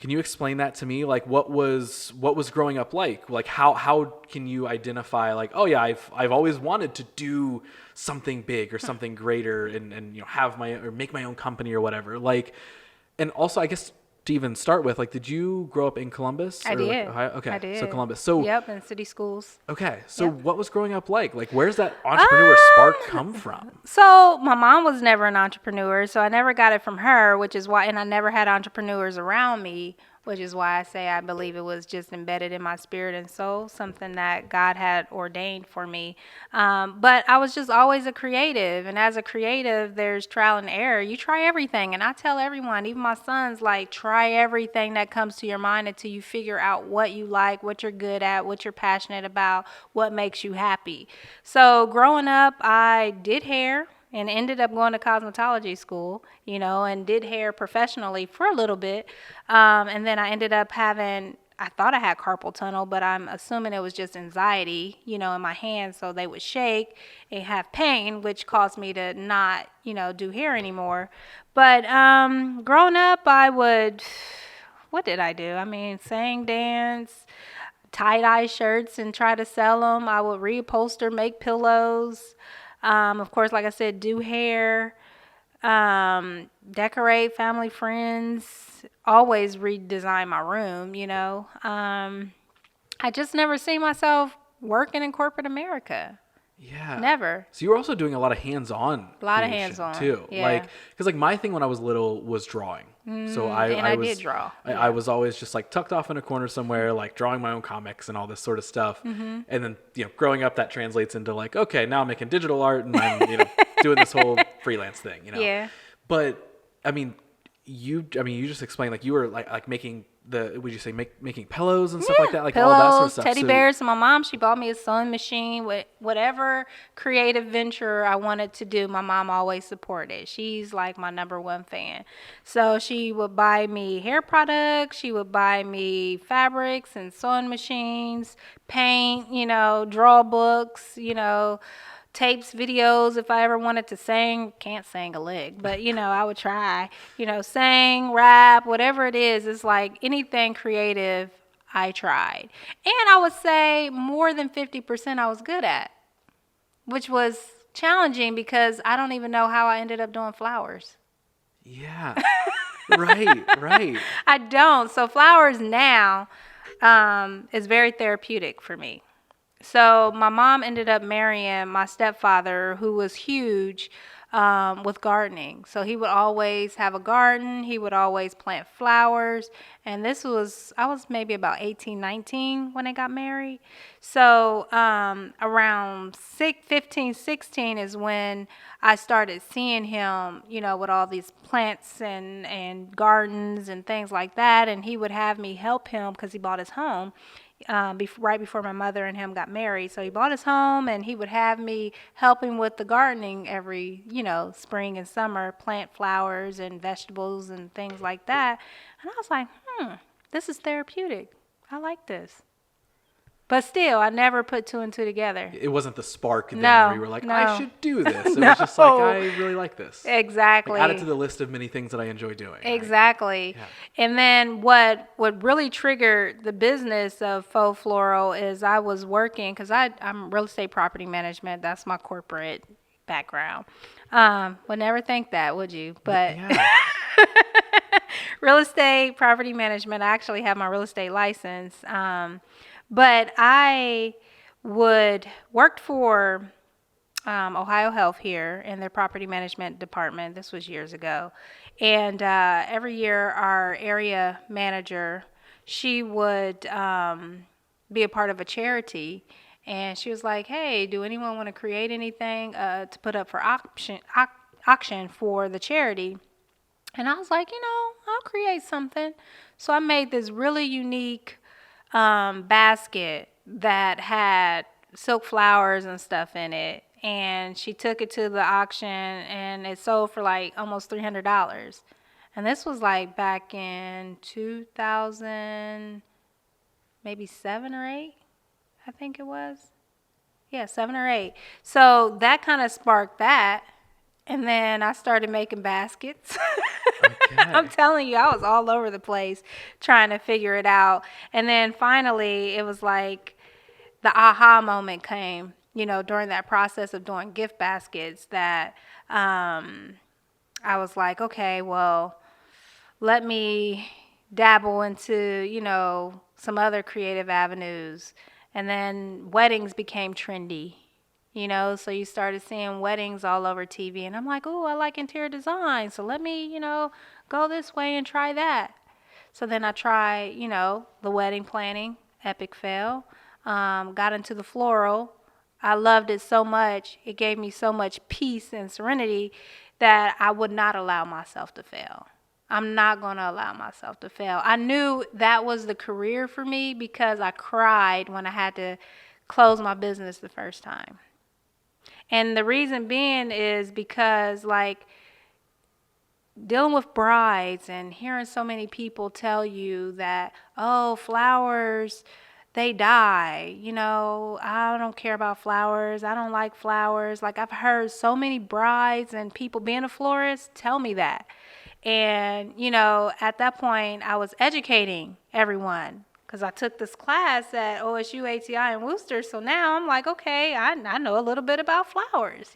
Can you explain that to me? Like what was growing up like? Like how can you identify like, oh yeah, I've always wanted to do something big or something greater and have or make my own company or whatever. Like, and also I guess to even start with, like, did you grow up in Columbus? I or did. Like Ohio? Okay, I did. so Columbus. So yep, in city schools. okay, so Yep. what was growing up like? Like, where's that entrepreneur spark come from? So my mom was never an entrepreneur, so I never got it from her, which is why, and I never had entrepreneurs around me, which is why I say I believe it was just embedded in my spirit and soul, something that God had ordained for me. But I was just always a creative, and as a creative, there's trial and error. You try everything, and I tell everyone, even my sons, like try everything that comes to your mind until you figure out what you like, what you're good at, what you're passionate about, what makes you happy. So growing up, I did hair and ended up going to cosmetology school, and did hair professionally for a little bit. And then I ended up I thought I had carpal tunnel, but I'm assuming it was just anxiety, in my hands. So they would shake and have pain, which caused me to not, do hair anymore. But growing up, what did I do? I mean, sing, dance, tie-dye shirts and try to sell them. I would reupholster, make pillows. Of course, like I said, do hair, decorate family, friends, always redesign my room, I just never see myself working in corporate America. Yeah. Never. So you were also doing a lot of hands-on A lot of creation, hands-on, too. yeah. Like, because like my thing when I was little was drawing. So I was, did draw. I was always just like tucked off in a corner somewhere, like drawing my own comics and all this sort of stuff. And then, growing up that translates into like, okay, now I'm making digital art and I'm, doing this whole freelance thing, Yeah. But I mean, you just explained like you were like making would you say making pillows and stuff like that, like Pillows, all that sort of stuff. teddy bears. And my mom, she bought me a sewing machine. With whatever creative venture I wanted to do, my mom always supported. She's like my number one fan. So she would buy me hair products. She would buy me fabrics and sewing machines, paint, draw books, tapes, videos. If I ever wanted to sing, can't sing a lick, but I would try, sing, rap, whatever it is. It's like anything creative I tried. And I would say more than 50% I was good at, which was challenging because I don't even know how I ended up doing flowers. Yeah. Right. I don't. So flowers now is very therapeutic for me. So my mom ended up marrying my stepfather, who was huge with gardening. So he would always have a garden. He would always plant flowers. And I was maybe about 18, 19 when I got married. So around 15, 16 is when I started seeing him, with all these plants and gardens and things like that. And he would have me help him because he bought his home. Right before my mother and him got married. So he bought his home and he would have me helping with the gardening every, spring and summer, plant flowers and vegetables and things like that. And I was like, this is therapeutic. I like this. But still, I never put two and two together. It wasn't the spark then No, where you were like, no. I should do this. It was just like, I really like this. Exactly. Like, add it to the list of many things that I enjoy doing. Right? Exactly. Yeah. And then what really triggered the business of Faux Floral is I was working, because I'm real estate property management. That's my corporate background. Would never think that, would you? But Yeah. real estate property management, I actually have my real estate license. But I worked for Ohio Health here in their property management department. This was years ago. And every year our area manager, she would be a part of a charity. And she was like, hey, do anyone want to create anything to put up for auction for the charity? And I was like, I'll create something. So I made this really unique basket that had silk flowers and stuff in it. And she took it to the auction and it sold for like almost $300. And this was like back in 2000, maybe 7 or 8, I think it was. Yeah, 7 or 8. So that kind of sparked that. And then I started making baskets. Okay. I'm telling you, I was all over the place trying to figure it out. And then finally, it was like the aha moment came, during that process of doing gift baskets that I was like, okay, well, let me dabble into, some other creative avenues. And then weddings became trendy. So you started seeing weddings all over TV. And I'm like, oh, I like interior design. So let me, go this way and try that. So then I tried, the wedding planning, epic fail. Got into the floral. I loved it so much. It gave me so much peace and serenity that I would not allow myself to fail. I'm not going to allow myself to fail. I knew that was the career for me because I cried when I had to close my business the first time. And the reason being is because, like, dealing with brides and hearing so many people tell you that, oh, flowers, they die. I don't care about flowers. I don't like flowers. Like, I've heard so many brides and people being a florist tell me that. And, at that point, I was educating everyone because I took this class at OSU ATI in Worcester. So now I'm like, okay, I know a little bit about flowers,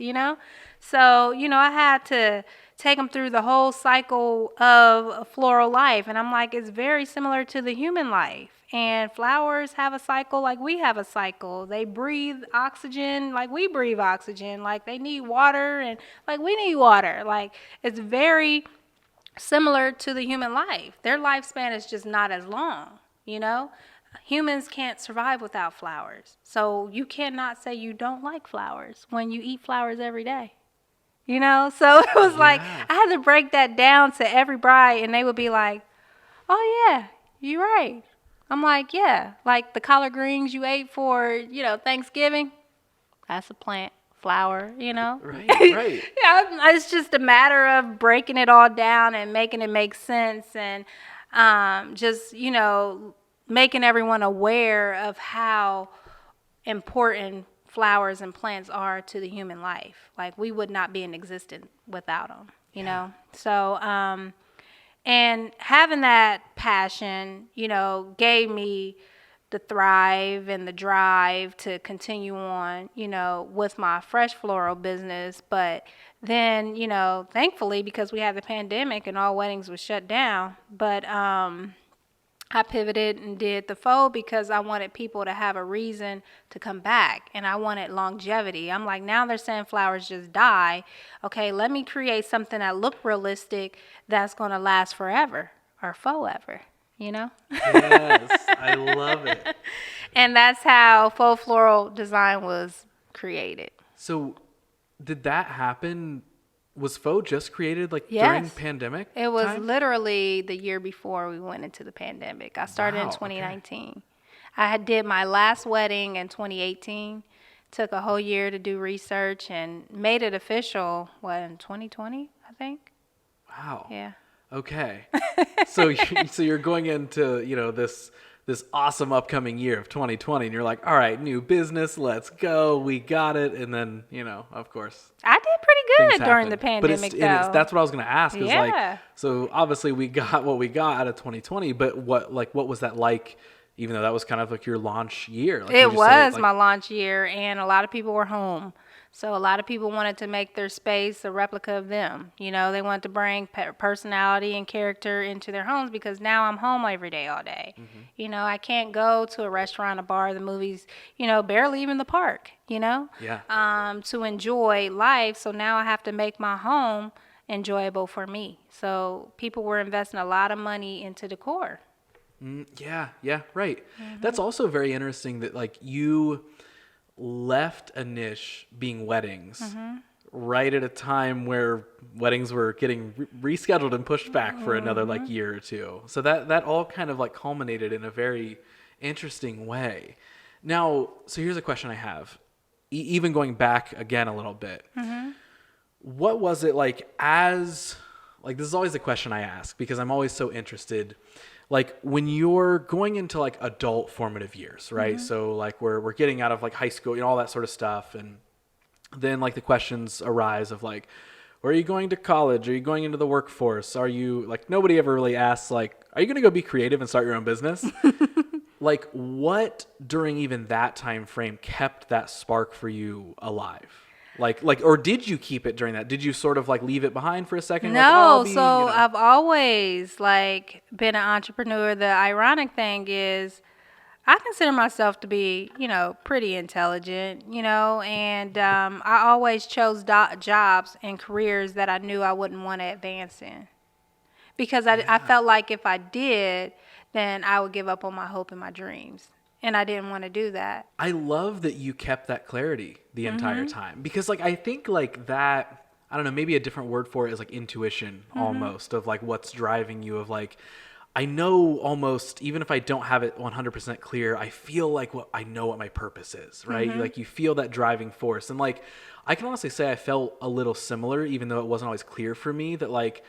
So, I had to take them through the whole cycle of a floral life. And I'm like, it's very similar to the human life. And flowers have a cycle like we have a cycle. They breathe oxygen like we breathe oxygen. Like they need water and like we need water. Like it's very similar to the human life. Their lifespan is just not as long, Humans can't survive without flowers. So you cannot say you don't like flowers when you eat flowers every day. So it was like I had to break that down to every bride and they would be like, oh yeah, you're right. I'm like, yeah, like the collard greens you ate for, Thanksgiving, that's a plant. Flower, Right, right. Yeah, it's just a matter of breaking it all down and making it make sense and just, making everyone aware of how important flowers and plants are to the human life. Like we would not be in existence without them, know? So, and having that passion, gave me the thrive and the drive to continue on, with my fresh floral business. But then, thankfully, because we had the pandemic and all weddings were shut down, but I pivoted and did the faux because I wanted people to have a reason to come back and I wanted longevity. I'm like, now they're saying flowers just die. Okay, let me create something that look realistic that's going to last forever or forever. Yes, I love it. And that's how Faux Floral Design was created. So, did that happen? Was Faux just created during Yes. pandemic? It was time? literally the year before we went into the pandemic. I started in Wow, 2019. Okay. I did my last wedding in 2018. Took a whole year to do research and made it official, in 2020, I think? Wow. Yeah. Okay. So you're going into, this awesome upcoming year of 2020, and you're like, all right, new business, let's go, we got it. And then, of course, I did pretty things good during the happen. But pandemic, that's what I was going to ask. Is Yeah. so obviously we got what we got out of 2020, but what was that like? Even though that was kind of like your launch year, like you It just said was my launch year, and a lot of people were home. So a lot of people wanted to make their space a replica of them. They wanted to bring personality and character into their homes because now I'm home every day, all day. I can't go to a restaurant, a bar, the movies, barely even the park, to enjoy life. So now I have to make my home enjoyable for me. So people were investing a lot of money into decor. Yeah, right. That's also very interesting that like you left a niche being weddings right at a time where weddings were getting rescheduled and pushed back for another like year or two. So that all kind of like culminated in a very interesting way. Now, so here's a question I have. Even going back again a little bit. What was it like this is always a question I ask because I'm always so interested. Like when you're going into like adult formative years, right? So like we're getting out of like high school, all that sort of stuff. And then like the questions arise of like, where are you going to college? Are you going into the workforce? Are you like, nobody ever really asks like, are you going to go be creative and start your own business? Like what during even that time frame kept that spark for you alive? Like, or did you keep it during that? Did you sort of like leave it behind for a second? No, I've always like been an entrepreneur. The ironic thing is I consider myself to be, pretty intelligent, and I always chose jobs and careers that I knew I wouldn't want to advance in. Because I felt like if I did, then I would give up on my hope and my dreams. And I didn't want to do that. I love that you kept that clarity the entire time because like I think like that, I don't know, maybe a different word for it is like intuition almost of like what's driving you of like, I know almost even if I don't have it 100% clear, I feel like I know what my purpose is, right? Like you feel that driving force. And like, I can honestly say I felt a little similar, even though it wasn't always clear for me that like,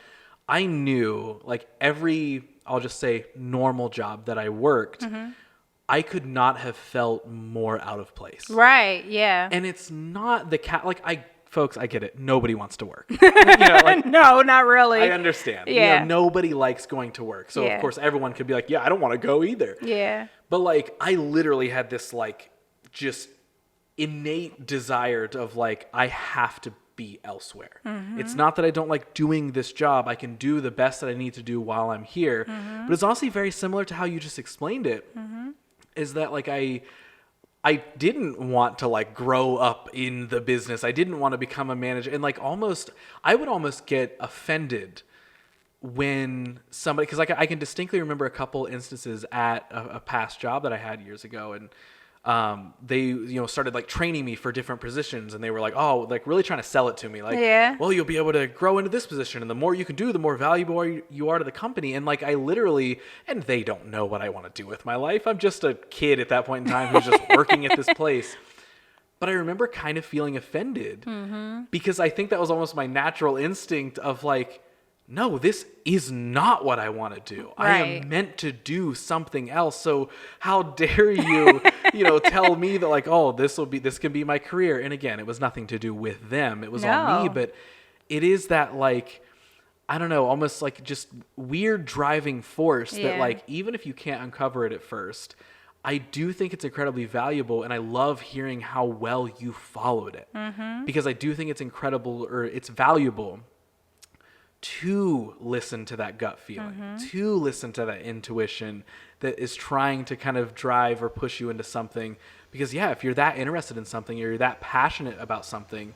I knew like I'll just say normal job that I worked, I could not have felt more out of place. Right, yeah. And it's not the folks, I get it. Nobody wants to work. No, not really. I understand. Yeah. Nobody likes going to work. So of course everyone could be like, yeah, I don't want to go either. Yeah. But like, I literally had this like, just innate desire of like, I have to be elsewhere. It's not that I don't like doing this job. I can do the best that I need to do while I'm here. But it's honestly very similar to how you just explained it. Is that like I didn't want to like grow up in the business. I didn't want to become a manager. And like I would almost get offended when somebody, because I can distinctly remember a couple instances at a past job that I had years ago, and they started like training me for different positions, and they were like, oh, like really trying to sell it to me, like, well, you'll be able to grow into this position, and the more you can do, the more valuable you are to the company. And like I literally, and they don't know what I want to do with my life. I'm just a kid at that point in time who's just working at this place. But I remember kind of feeling offended because I think that was almost my natural instinct of like, no, this is not what I want to do. Right. I am meant to do something else. So how dare you, tell me that like, oh, this can be my career. And again, it was nothing to do with them. It was all me, but it is that like, I don't know, almost like just weird driving force that like, even if you can't uncover it at first, I do think it's incredibly valuable. And I love hearing how well you followed it because I do think it's incredible, or it's valuable to listen to that gut feeling, to listen to that intuition that is trying to kind of drive or push you into something. Because if you're that interested in something, or you're that passionate about something,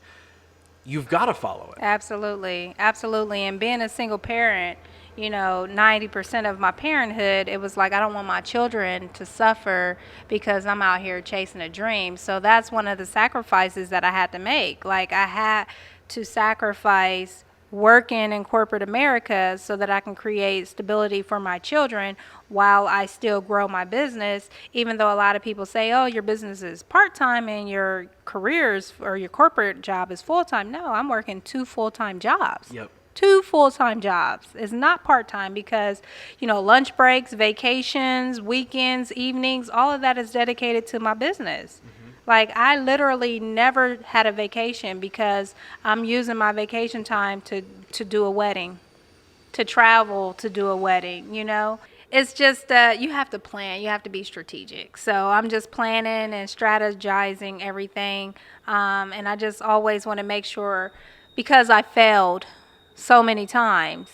you've got to follow it. Absolutely. And being a single parent, 90% of my parenthood, it was like, I don't want my children to suffer because I'm out here chasing a dream. So that's one of the sacrifices that I had to make. Like I had to sacrifice working in corporate America so that I can create stability for my children while I still grow my business, even though a lot of people say, oh, your business is part-time and your careers or your corporate job is full-time. No, I'm working 2 full-time jobs. Yep. two full-time jobs. It's not part-time because, lunch breaks, vacations, weekends, evenings, all of that is dedicated to my business. Like, I literally never had a vacation because I'm using my vacation time to do a wedding, to travel to do a wedding. It's just you have to plan, you have to be strategic. So I'm just planning and strategizing everything, and I just always want to make sure, because I failed so many times.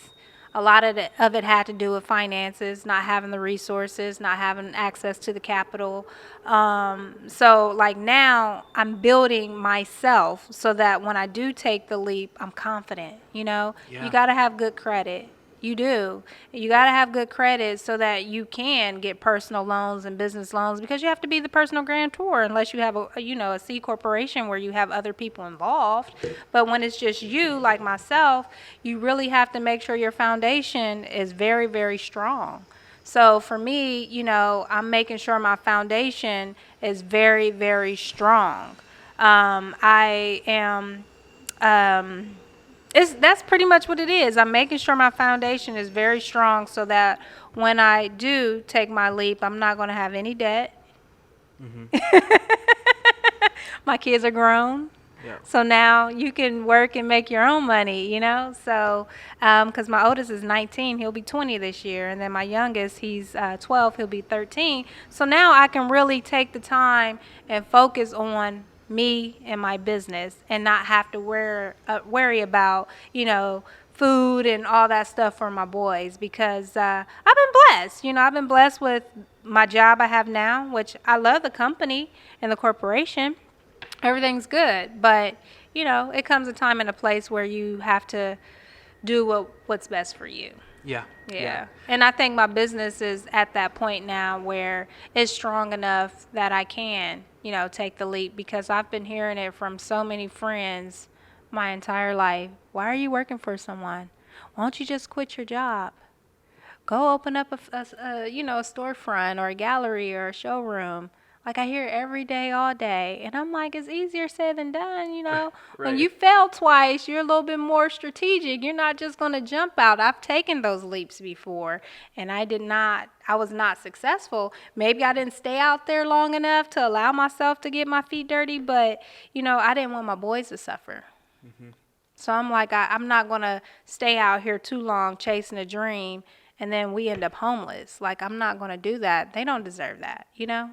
A lot of it had to do with finances, not having the resources, not having access to the capital. So like now I'm building myself so that when I do take the leap, I'm confident. Yeah. You got to have good credit. You do. You got to have good credit so that you can get personal loans and business loans, because you have to be the personal guarantor unless you have a C corporation where you have other people involved. But when it's just you, like myself, you really have to make sure your foundation is very, very strong. So for me, I'm making sure my foundation is very, very strong. I am. That's pretty much what it is. I'm making sure my foundation is very strong so that when I do take my leap, I'm not going to have any debt. My kids are grown. Yeah. So now you can work and make your own money. So, because my oldest is 19, he'll be 20 this year. And then my youngest, he's 12, he'll be 13. So now I can really take the time and focus on me and my business and not have to worry about, food and all that stuff for my boys, because I've been blessed. I've been blessed with my job I have now, which I love the company and the corporation. Everything's good, but it comes a time and a place where you have to do what's best for you. Yeah. And I think my business is at that point now where it's strong enough that I can, take the leap, because I've been hearing it from so many friends my entire life. Why are you working for someone? Why don't you just quit your job? Go open up a storefront or a gallery or a showroom. Like, I hear it every day, all day. And I'm like, it's easier said than done. Right. When you fail twice, you're a little bit more strategic. You're not just going to jump out. I've taken those leaps before, and I was not successful. Maybe I didn't stay out there long enough to allow myself to get my feet dirty, but, I didn't want my boys to suffer. So I'm like, I'm not going to stay out here too long chasing a dream and then we end up homeless. Like, I'm not going to do that. They don't deserve that,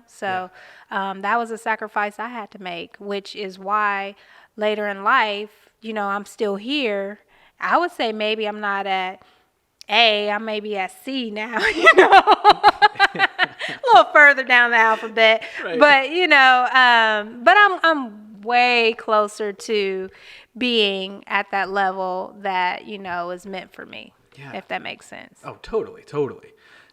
So that was a sacrifice I had to make, which is why later in life, I'm still here. I would say maybe I'm not at A, I may be at C now, a little further down the alphabet. Right. But I'm way closer to being at that level that, is meant for me. Yeah. If that makes sense. Oh, totally.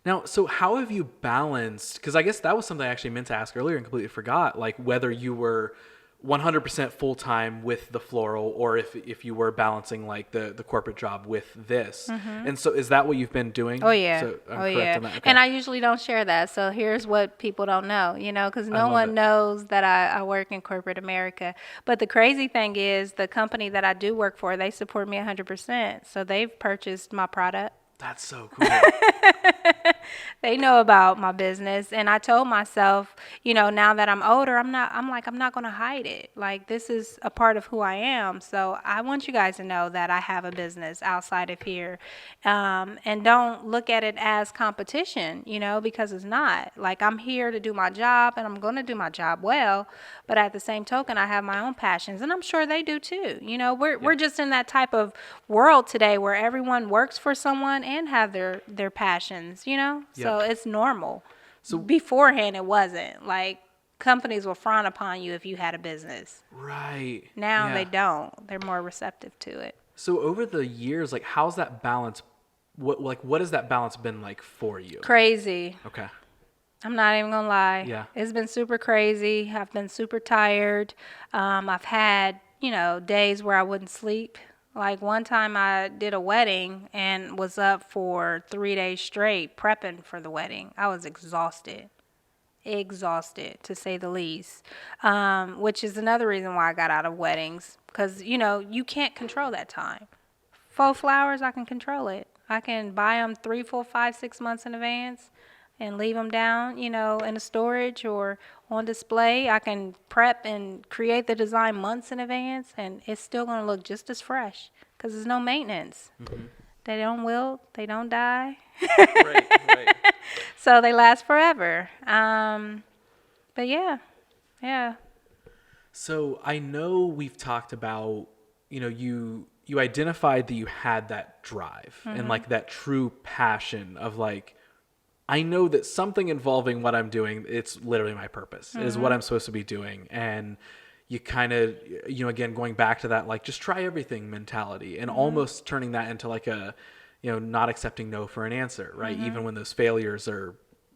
Now, so how have you balanced, because I guess that was something I actually meant to ask earlier and completely forgot, like whether you were 100% full-time with the floral, or if you were balancing like the corporate job with this. And so is that what you've been doing? Oh, yeah. So I'm correct on that? Okay. And I usually don't share that. So here's what people don't know, because no one knows that I work in corporate America. But the crazy thing is the company that I do work for, they support me 100%. So they've purchased my product. That's so cool. They know about my business, and I told myself, now that I'm older, I'm not going to hide it. Like, this is a part of who I am. So I want you guys to know that I have a business outside of here, and don't look at it as competition, because it's not. Like, I'm here to do my job, and I'm going to do my job well, but at the same token, I have my own passions, and I'm sure they do too. We're just in that type of world today where everyone works for someone and have their passions, So it's normal. So beforehand, it wasn't. Like, companies will frown upon you if you had a business. Right. Now they don't. They're more receptive to it. So over the years, like, how's that balance? What has that balance been like for you? Crazy. Okay. I'm not even gonna lie. Yeah. It's been super crazy. I've been super tired. I've had, days where I wouldn't sleep. Like, one time I did a wedding and was up for 3 days straight prepping for the wedding. I was exhausted, to say the least, which is another reason why I got out of weddings, because, you can't control that time. faux flowers, I can control it. I can buy them 3, 4, 5, 6 months in advance and leave them down, in a storage or on display. I can prep and create the design months in advance, and it's still going to look just as fresh because there's no maintenance. Mm-hmm. They don't wilt, they don't die. Right, right. So they last forever. But yeah. So I know we've talked about, you identified that you had that drive and like that true passion of like, I know that something involving what I'm doing, it's literally my purpose, is what I'm supposed to be doing. And you kind of, again, going back to that, like just try everything mentality and almost turning that into like a, not accepting no for an answer, right? Even when those failures are,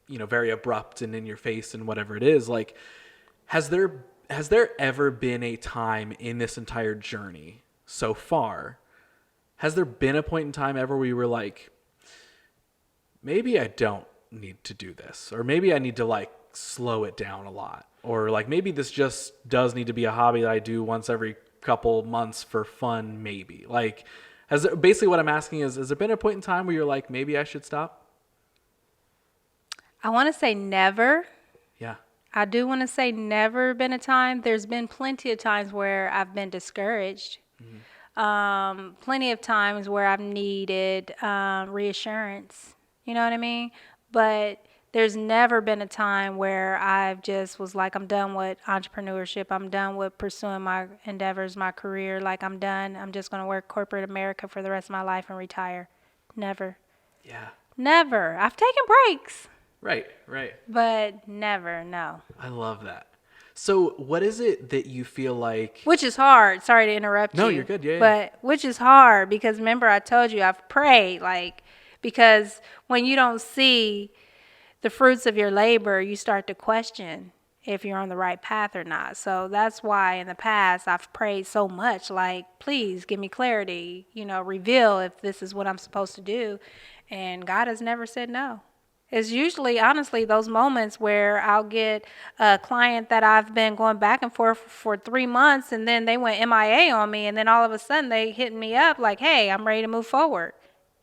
very abrupt and in your face and whatever it is. Like, has there ever been a time in this entire journey so far, has there been a point in time ever where you were like, maybe I don't need to do this, or maybe I need to like slow it down a lot, or like maybe this just does need to be a hobby that I do once every couple months for fun, maybe? Like, basically what I'm asking is, has there been a point in time where you're like, maybe I should stop? I want to say never. Yeah. I do want to say never been a time. There's been plenty of times where I've been discouraged. Plenty of times where I've needed reassurance. You know what I mean? But there's never been a time where I've just was like, I'm done with entrepreneurship. I'm done with pursuing my endeavors, my career. Like, I'm done. I'm just going to work corporate America for the rest of my life and retire. Never. Yeah. Never. I've taken breaks. Right. But never, no. I love that. So what is it that you feel like? Which is hard. Sorry to interrupt you. No, you're good. Yeah. But which is hard because remember I told you I've prayed, like, because when you don't see the fruits of your labor, you start to question if you're on the right path or not. So that's why in the past I've prayed so much, like, please give me clarity, reveal if this is what I'm supposed to do. And God has never said no. It's usually, honestly, those moments where I'll get a client that I've been going back and forth for 3 months, and then they went MIA on me, and then all of a sudden they hit me up like, hey, I'm ready to move forward.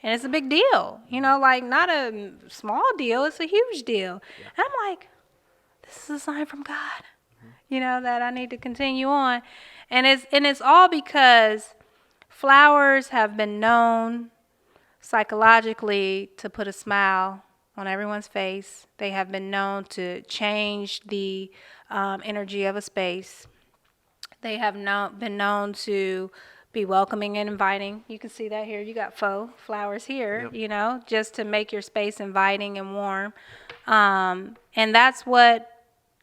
And it's a big deal, like not a small deal, it's a huge deal. Yeah. And I'm like, this is a sign from God, that I need to continue on. And it's all because flowers have been known psychologically to put a smile on everyone's face. They have been known to change the energy of a space. They have been known to be welcoming and inviting. You can see that here. You got faux flowers here, just to make your space inviting and warm. And that's what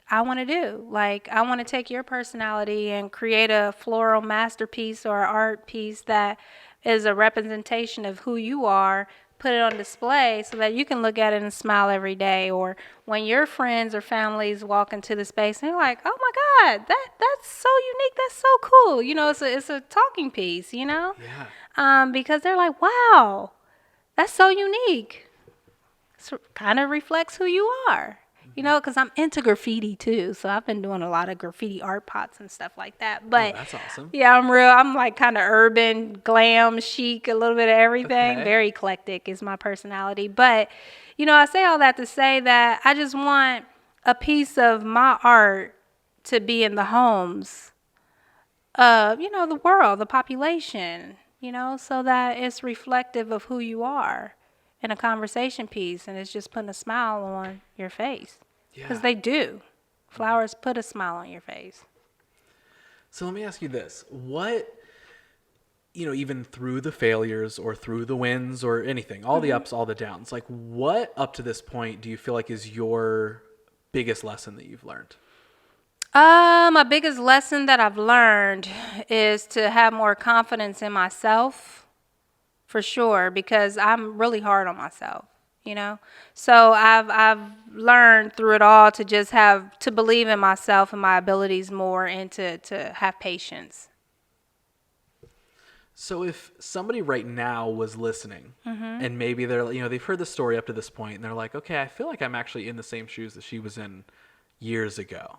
I want to do. Like, I want to take your personality and create a floral masterpiece or art piece that is a representation of who you are, put it on display so that you can look at it and smile every day. Or when your friends or families walk into the space and they're like, oh my God, that's so unique, that's so cool. It's a talking piece, Yeah. Because they're like, wow, that's so unique. It kind of reflects who you are. Because I'm into graffiti too. So I've been doing a lot of graffiti art pots and stuff like that. But that's awesome. Yeah, I'm like kind of urban, glam, chic, a little bit of everything. Okay. Very eclectic is my personality. But, I say all that to say that I just want a piece of my art to be in the homes of, the world, the population, so that it's reflective of who you are. In a conversation piece, and it's just putting a smile on your face. Because they do. Flowers put a smile on your face. So let me ask you this. What, even through the failures or through the wins or anything, all the ups, all the downs, like what up to this point do you feel like is your biggest lesson that you've learned? My biggest lesson that I've learned is to have more confidence in myself. For sure, because I'm really hard on myself, So I've learned through it all to just have to believe in myself and my abilities more, and to have patience. So if somebody right now was listening and maybe they're, they've heard the story up to this point and they're like, okay, I feel like I'm actually in the same shoes that she was in, years ago.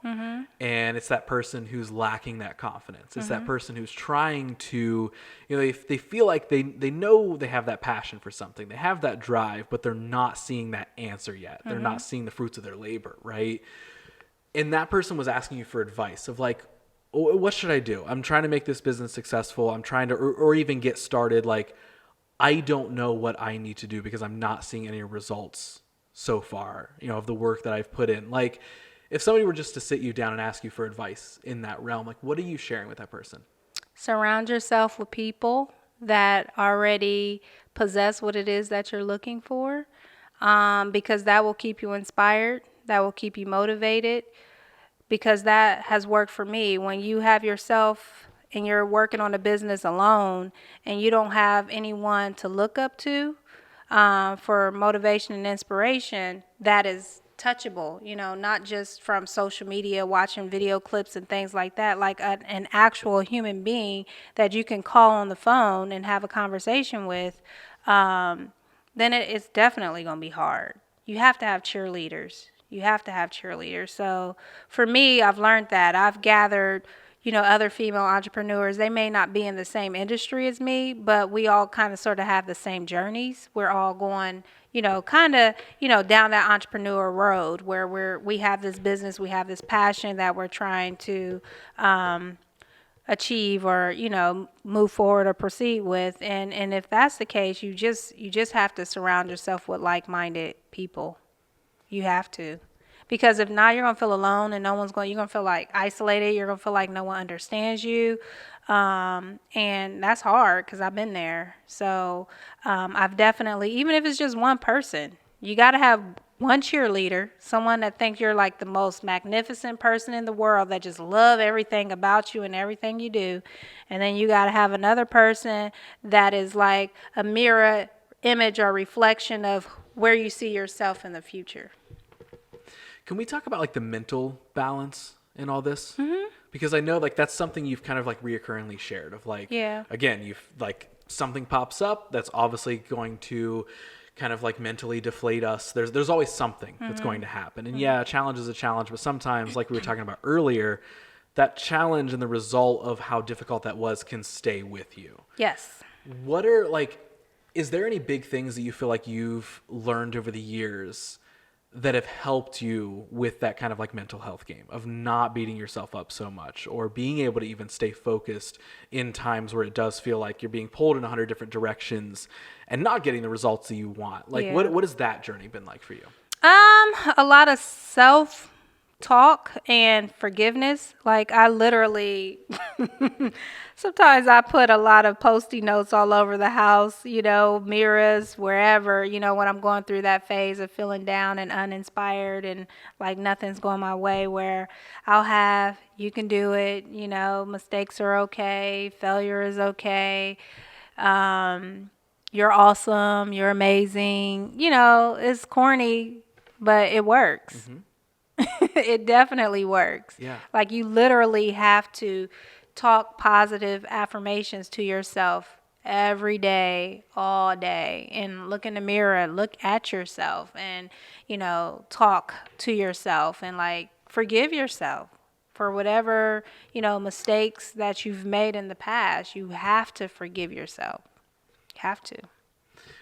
And it's that person who's lacking that confidence. It's that person who's trying to, they feel like they know they have that passion for something. They have that drive, but they're not seeing that answer yet. They're not seeing the fruits of their labor, right? And that person was asking you for advice of like, what should I do? I'm trying to make this business successful. I'm trying to, or even get started. Like, I don't know what I need to do because I'm not seeing any results so far, of the work that I've put in. Like, if somebody were just to sit you down and ask you for advice in that realm, like, what are you sharing with that person? Surround yourself with people that already possess what it is that you're looking for, because that will keep you inspired, that will keep you motivated, because that has worked for me. When you have yourself and you're working on a business alone and you don't have anyone to look up to for motivation and inspiration, that is touchable, not just from social media, watching video clips and things like that, like an actual human being that you can call on the phone and have a conversation with, then it's definitely going to be hard. You have to have cheerleaders. You have to have cheerleaders. So for me, I've learned that. I've gathered, other female entrepreneurs. They may not be in the same industry as me, but we all kind of sort of have the same journeys. We're all going, kind of, down that entrepreneur road where we have this business, we have this passion that we're trying to achieve or move forward or proceed with. And if that's the case, you just have to surround yourself with like-minded people. You have to. Because if not, you're going to feel alone and you're going to feel like isolated. You're going to feel like no one understands you. And that's hard because I've been there. So I've definitely, even if it's just one person, you got to have one cheerleader, someone that thinks you're like the most magnificent person in the world, that just love everything about you and everything you do. And then you got to have another person that is like a mirror image or reflection of where you see yourself in the future. Can we talk about like the mental balance in all this? Mm-hmm. Because I know like that's something you've kind of like reoccurringly shared of like, again, you've like something pops up that's obviously going to kind of like mentally deflate us. There's always something that's going to happen. And a challenge is a challenge, but sometimes like we were talking about earlier, that challenge and the result of how difficult that was can stay with you. Yes. What are like, is there any big things that you feel like you've learned over the years that have helped you with that kind of like mental health game of not beating yourself up so much, or being able to even stay focused in times where it does feel like you're being pulled in 100 different directions and not getting the results that you want? Like what has that journey been like for you? A lot of self talk and forgiveness. Like I literally sometimes I put a lot of post-it notes all over the house, mirrors, wherever, when I'm going through that phase of feeling down and uninspired and like nothing's going my way, where I'll have, you can do it, mistakes are okay, failure is okay, you're awesome, you're amazing, it's corny, but it works. Mm-hmm. It definitely works. Yeah. Like you literally have to talk positive affirmations to yourself every day, all day, and look in the mirror, look at yourself and, talk to yourself and like forgive yourself for whatever, mistakes that you've made in the past. You have to forgive yourself. You have to.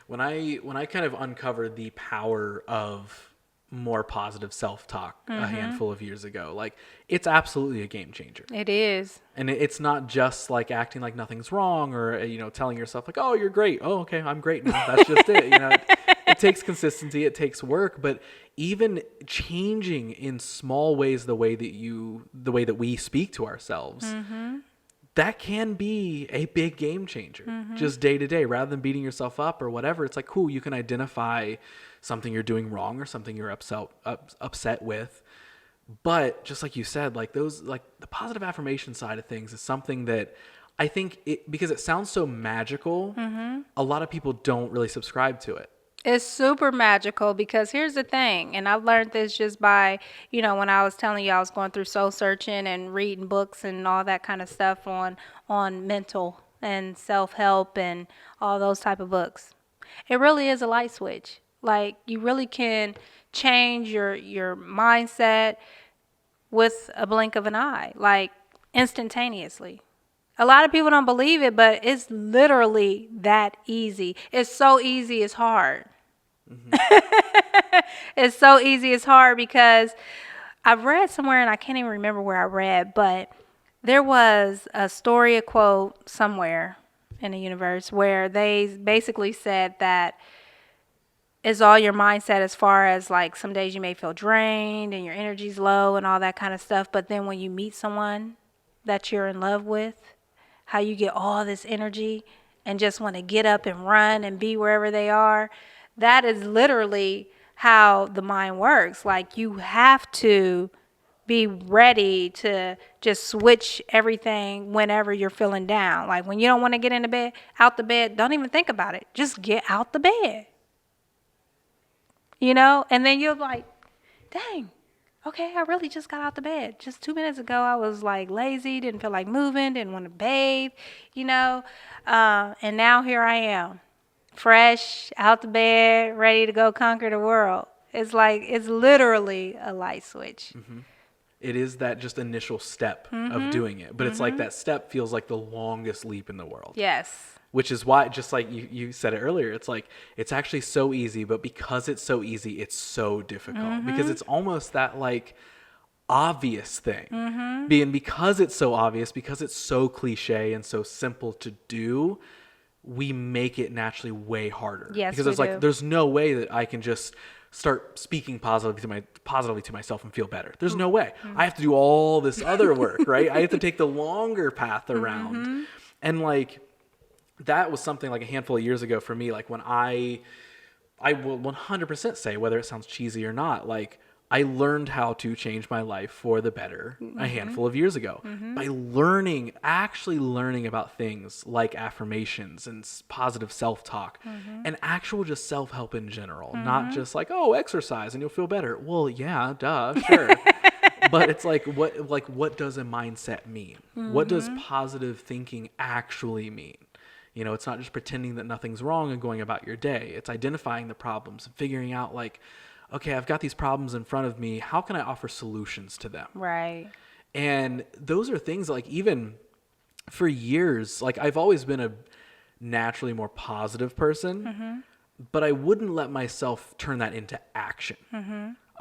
When I kind of uncovered the power of more positive self-talk a handful of years ago, like it's absolutely a game changer. It is. And it's not just like acting like nothing's wrong or telling yourself like, oh, you're great, oh okay, I'm great now, that's just it. It takes consistency, it takes work, but even changing in small ways the way that we speak to ourselves, that can be a big game changer. Just day to day, rather than beating yourself up or whatever. It's like, cool, you can identify something you're doing wrong or something you're upset with. But just like you said, like those, like the positive affirmation side of things is something that I think because it sounds so magical, a lot of people don't really subscribe to it. It's super magical because here's the thing, and I learned this just by, when I was telling you I was going through soul searching and reading books and all that kind of stuff on mental and self-help and all those type of books. It really is a light switch. Like you really can change your mindset, with a blink of an eye, like instantaneously. A lot of people don't believe it, but it's literally that easy. It's so easy, it's hard. It's so easy, it's hard because I've read somewhere, and I can't even remember where I read, but there was a story, a quote somewhere in the universe where they basically said that it's all your mindset, as far as like some days you may feel drained and your energy's low and all that kind of stuff. But then when you meet someone that you're in love with, how you get all this energy and just want to get up and run and be wherever they are. That is literally how the mind works. Like, you have to be ready to just switch everything whenever you're feeling down. Like, when you don't want to get into bed, out the bed, don't even think about it. Just get out the bed. And then you're like, dang, okay, I really just got out the bed. Just 2 minutes ago, I was like lazy, didn't feel like moving, didn't want to bathe, and now here I am, fresh, out the bed, ready to go conquer the world. It's like, it's literally a light switch. It is that just initial step of doing it. But it's like that step feels like the longest leap in the world. Yes. Which is why, just like you said it earlier, it's like, it's actually so easy, but because it's so easy, it's so difficult. Because it's almost that like obvious thing. Because it's so obvious, because it's so cliche and so simple to do, we make it naturally way harder. Yes, because we it's like, do. there's no way that I can just start speaking positively to myself and feel better. There's no way. I have to do all this other work, right? I have to take the longer path around. And like, that was something like a handful of years ago for me. Like, when I will 100% say, whether it sounds cheesy or not, like, I learned how to change my life for the better a handful of years ago by actually learning about things like affirmations and positive self-talk and actual just self-help in general, not just like, oh, exercise and you'll feel better. Well, yeah, duh, sure. But it's like, what does a mindset mean? What does positive thinking actually mean? It's not just pretending that nothing's wrong and going about your day. It's identifying the problems and figuring out like, okay, I've got these problems in front of me. How can I offer solutions to them? Right. And those are things like, even for years, like, I've always been a naturally more positive person, but I wouldn't let myself turn that into action.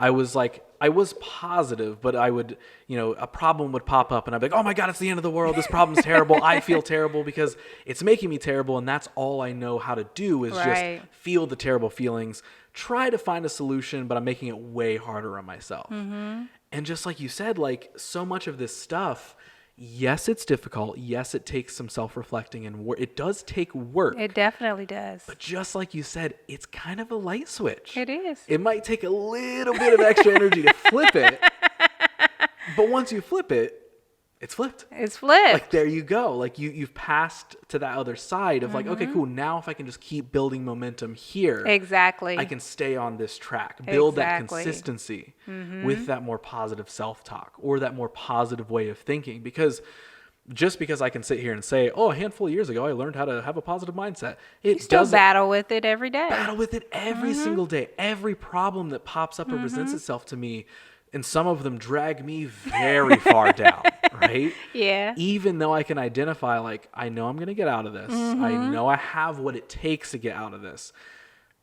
I was positive, but I would, a problem would pop up and I'd be like, oh my God, it's the end of the world. This problem's terrible. I feel terrible because it's making me terrible. And that's all I know how to do is just feel the terrible feelings, try to find a solution, but I'm making it way harder on myself. And just like you said, like, so much of this stuff, yes, it's difficult. Yes, it takes some self-reflecting and it does take work. It definitely does. But just like you said, it's kind of a light switch. It is. It might take a little bit of extra energy to flip it. But once you flip it, it's flipped. It's flipped. Like, there you go. Like, you've passed to that other side of like, okay, cool. Now if I can just keep building momentum here, Exactly. I can stay on this track, build that Exactly. consistency with that more positive self-talk or that more positive way of thinking. Because just because I can sit here and say, oh, a handful of years ago, I learned how to have a positive mindset. You still battle with it every day. Battle with it every single day. Every problem that pops up or presents itself to me, and some of them drag me very far down, right? Yeah. Even though I can identify, like, I know I'm going to get out of this. I know I have what it takes to get out of this.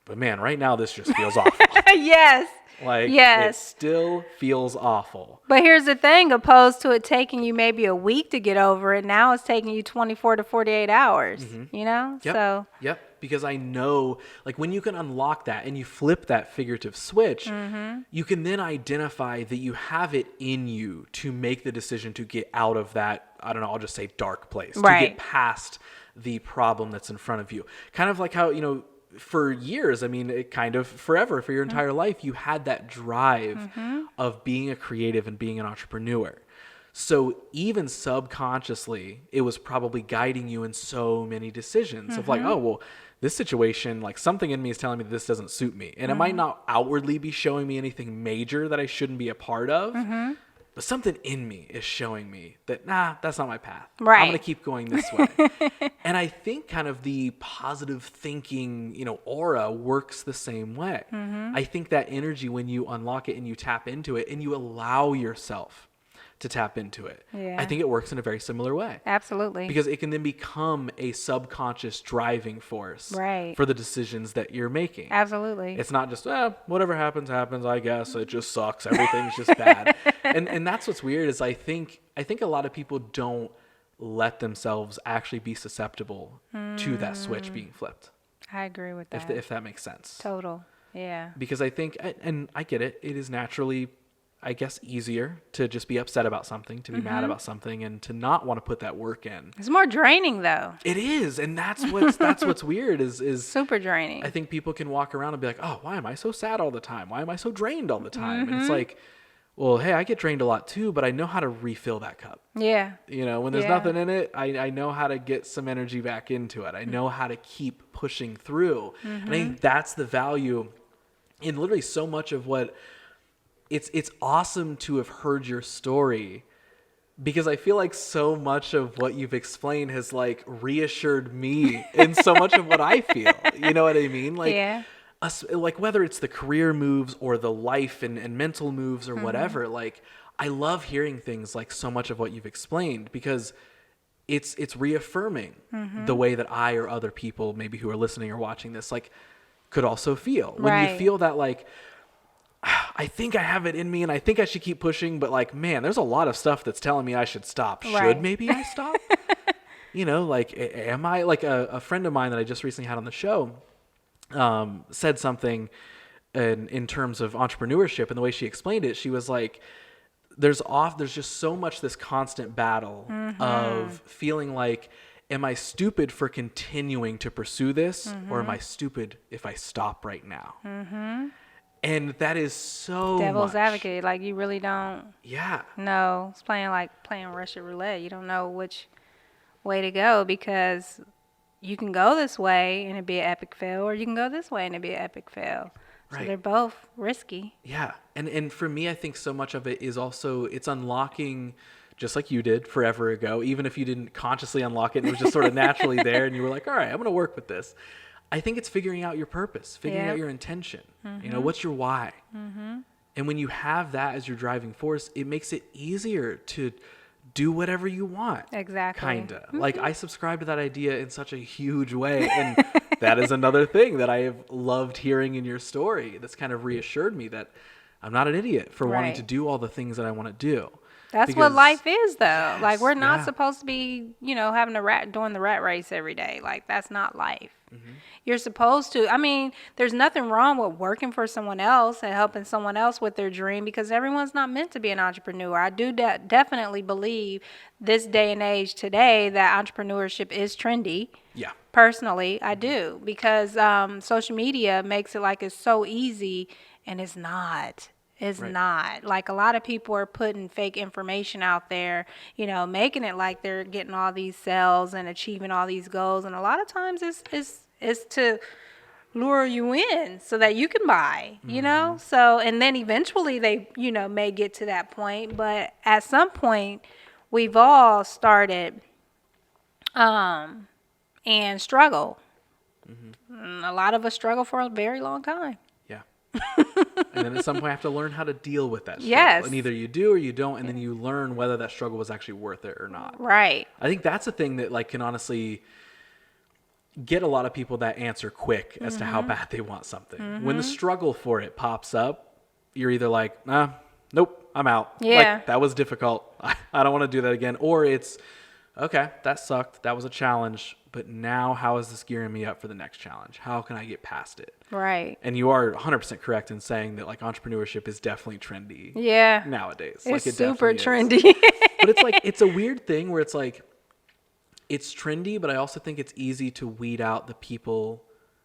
But man, right now this just feels awful. Yes. Like, Yes. it still feels awful. But here's the thing, opposed to it taking you maybe a week to get over it, now it's taking you 24 to 48 hours, Yep. So. Yep. Because I know, like, when you can unlock that and you flip that figurative switch, you can then identify that you have it in you to make the decision to get out of that, I don't know, I'll just say dark place, Right. to get past the problem that's in front of you. Kind of like how, for years, I mean, it kind of forever, for your entire life, you had that drive of being a creative and being an entrepreneur. So even subconsciously, it was probably guiding you in so many decisions of like, oh, well, this situation, like, something in me is telling me that this doesn't suit me. And it might not outwardly be showing me anything major that I shouldn't be a part of, but something in me is showing me that, nah, that's not my path. Right. I'm going to keep going this way. And I think kind of the positive thinking, aura works the same way. I think that energy, when you unlock it and you tap into it and you allow yourself to tap into it. Yeah. I think it works in a very similar way. Absolutely. Because it can then become a subconscious driving force Right. for the decisions that you're making. Absolutely. It's not just, whatever happens, I guess. It just sucks. Everything's just bad. And that's what's weird is I think a lot of people don't let themselves actually be susceptible to that switch being flipped. I agree with that. If that makes sense. Total. Yeah. Because I think, and I get it, it is naturally, I guess, easier to just be upset about something, to be mad about something, and to not want to put that work in. It's more draining though. It is, and that's what's weird is Super draining. I think people can walk around and be like, oh, why am I so sad all the time? Why am I so drained all the time? And it's like, well, hey, I get drained a lot too, but I know how to refill that cup. Yeah. When there's nothing in it, I know how to get some energy back into it. I know how to keep pushing through. And I think that's the value in literally so much of what it's awesome to have heard your story, because I feel like so much of what you've explained has like reassured me in so much of what I feel. You know what I mean? Like, Yeah. Like whether it's the career moves or the life and mental moves or whatever, like I love hearing things like so much of what you've explained, because it's reaffirming the way that I or other people maybe who are listening or watching this like could also feel. When you feel that like, I think I have it in me and I think I should keep pushing, but like, man, there's a lot of stuff that's telling me I should stop. Should maybe I stop? Like, am I, like a friend of mine that I just recently had on the show said something in terms of entrepreneurship, and the way she explained it, she was like, there's just so much this constant battle of feeling like, am I stupid for continuing to pursue this, or am I stupid if I stop right now? And that is so Devil's much. advocate. Like, you really don't know. It's playing Russian roulette. You don't know which way to go, because you can go this way and it'd be an epic fail, or you can go this way and it'd be an epic fail. So they're both risky. Yeah. And for me, I think so much of it is also, it's unlocking, just like you did forever ago, even if you didn't consciously unlock it, and it was just sort of naturally there, and you were like, all right, I'm going to work with this. I think it's figuring out your purpose, figuring out your intention. What's your why? And when you have that as your driving force, it makes it easier to do whatever you want. Exactly. Kinda. Like, I subscribe to that idea in such a huge way. And that is another thing that I have loved hearing in your story. That's kind of reassured me that I'm not an idiot for wanting to do all the things that I want to do. That's what life is, though. Like, we're not supposed to be, doing the rat race every day. Like, that's not life. You're supposed to. I mean, there's nothing wrong with working for someone else and helping someone else with their dream, because everyone's not meant to be an entrepreneur. I do definitely believe this day and age today that entrepreneurship is trendy. Yeah. Personally, I do, because social media makes it like it's so easy, and it's not. It's not. Like, a lot of people are putting fake information out there, making it like they're getting all these sales and achieving all these goals. And a lot of times it's to lure you in so that you can buy, So, and then eventually they, may get to that point. But at some point, we've all started and struggle. A lot of us struggle for a very long time. And then at some point, I have to learn how to deal with that struggle. Yes. And either you do or you don't, and then you learn whether that struggle was actually worth it or not. Right. I think that's a thing that like can honestly get a lot of people that answer quick as to how bad they want something. When the struggle for it pops up, you're either like, nope, I'm out. Yeah. Like, that was difficult. I don't want to do that again. Or it's, okay, that sucked. That was a challenge. But now how is this gearing me up for the next challenge? How can I get past it? Right. And you are 100% correct in saying that like entrepreneurship is definitely trendy. Yeah. Nowadays. It's like, it super definitely trendy. But it's like, it's a weird thing where it's like, it's trendy, but I also think it's easy to weed out the people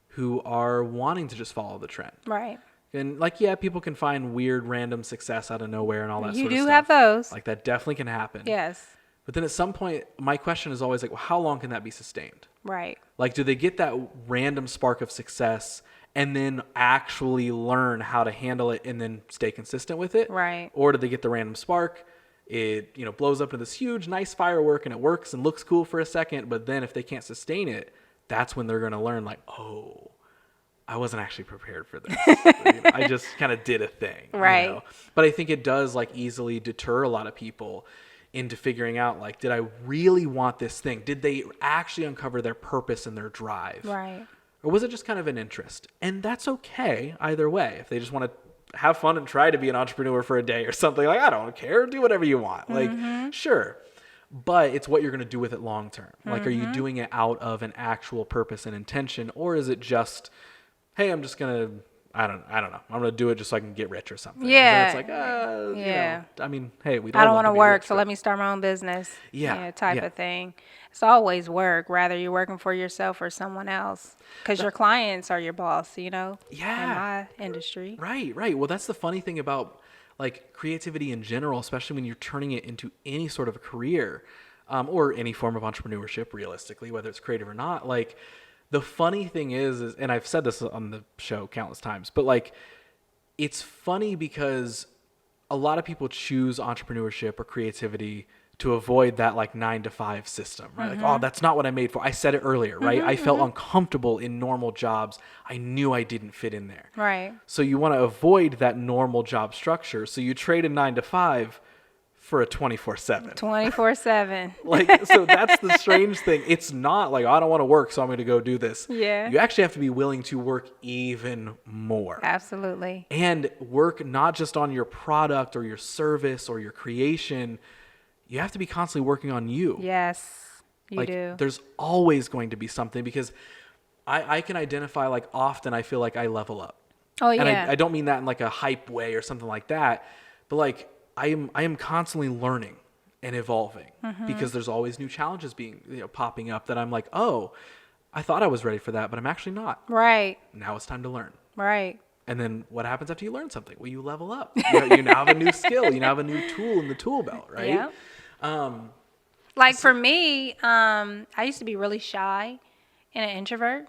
who are wanting to just follow the trend. Right. And like, yeah, people can find weird random success out of nowhere and all that sort of stuff. You do have those. Like, that definitely can happen. Yes. But then at some point, my question is always like, well, how long can that be sustained? Right. Like, do they get that random spark of success and then actually learn how to handle it and then stay consistent with it? Right. Or do they get the random spark, it blows up into this huge, nice firework, and it works and looks cool for a second, but then if they can't sustain it, that's when they're going to learn like, oh, I wasn't actually prepared for this. I just kind of did a thing. Right. But I think it does like easily deter a lot of people into figuring out like, did I really want this thing? Did they actually uncover their purpose and their drive? Right. Or was it just kind of an interest? And that's okay either way. If they just want to have fun and try to be an entrepreneur for a day or something, like, I don't care, do whatever you want. Like, sure. But it's what you're going to do with it long term. Like, are you doing it out of an actual purpose and intention? Or is it just, hey, I'm just going to, I don't know. I'm going to do it just so I can get rich or something. Yeah. And it's like, you know, I mean, hey, we don't I don't want want to be work, rich, so but- let me start my own business. Yeah, Type yeah. of thing. It's always work, whether you're working for yourself or someone else, because your clients are your boss, you know. Yeah. In my industry. Right. Well, that's the funny thing about like creativity in general, especially when you're turning it into any sort of a career, or any form of entrepreneurship, realistically, whether it's creative or not. Like, the funny thing is, and I've said this on the show countless times, but like, it's funny because a lot of people choose entrepreneurship or creativity to avoid that like 9-to-5 system, right? Like, oh, that's not what I'm made for. I said it earlier, right? I felt uncomfortable in normal jobs. I knew I didn't fit in there. Right. So you want to avoid that normal job structure. So you trade a 9-to-5 for a 24/7. 24/7. Like, so that's the strange thing. It's not like, I don't want to work, so I'm going to go do this. Yeah. You actually have to be willing to work even more. Absolutely. And work not just on your product or your service or your creation. You have to be constantly working on you. Yes, you Like, do. there's always going to be something, because I can identify, like, often I feel like I level up. Oh, yeah. And I don't mean that in like a hype way or something like that, but like I am constantly learning and evolving, because there's always new challenges being, popping up that I'm like, oh, I thought I was ready for that, but I'm actually not. Right. Now it's time to learn. Right. And then what happens after you learn something? Well, you level up. You now have a new skill. You now have a new tool in the tool belt, right? Yeah. Like for me, I used to be really shy and an introvert.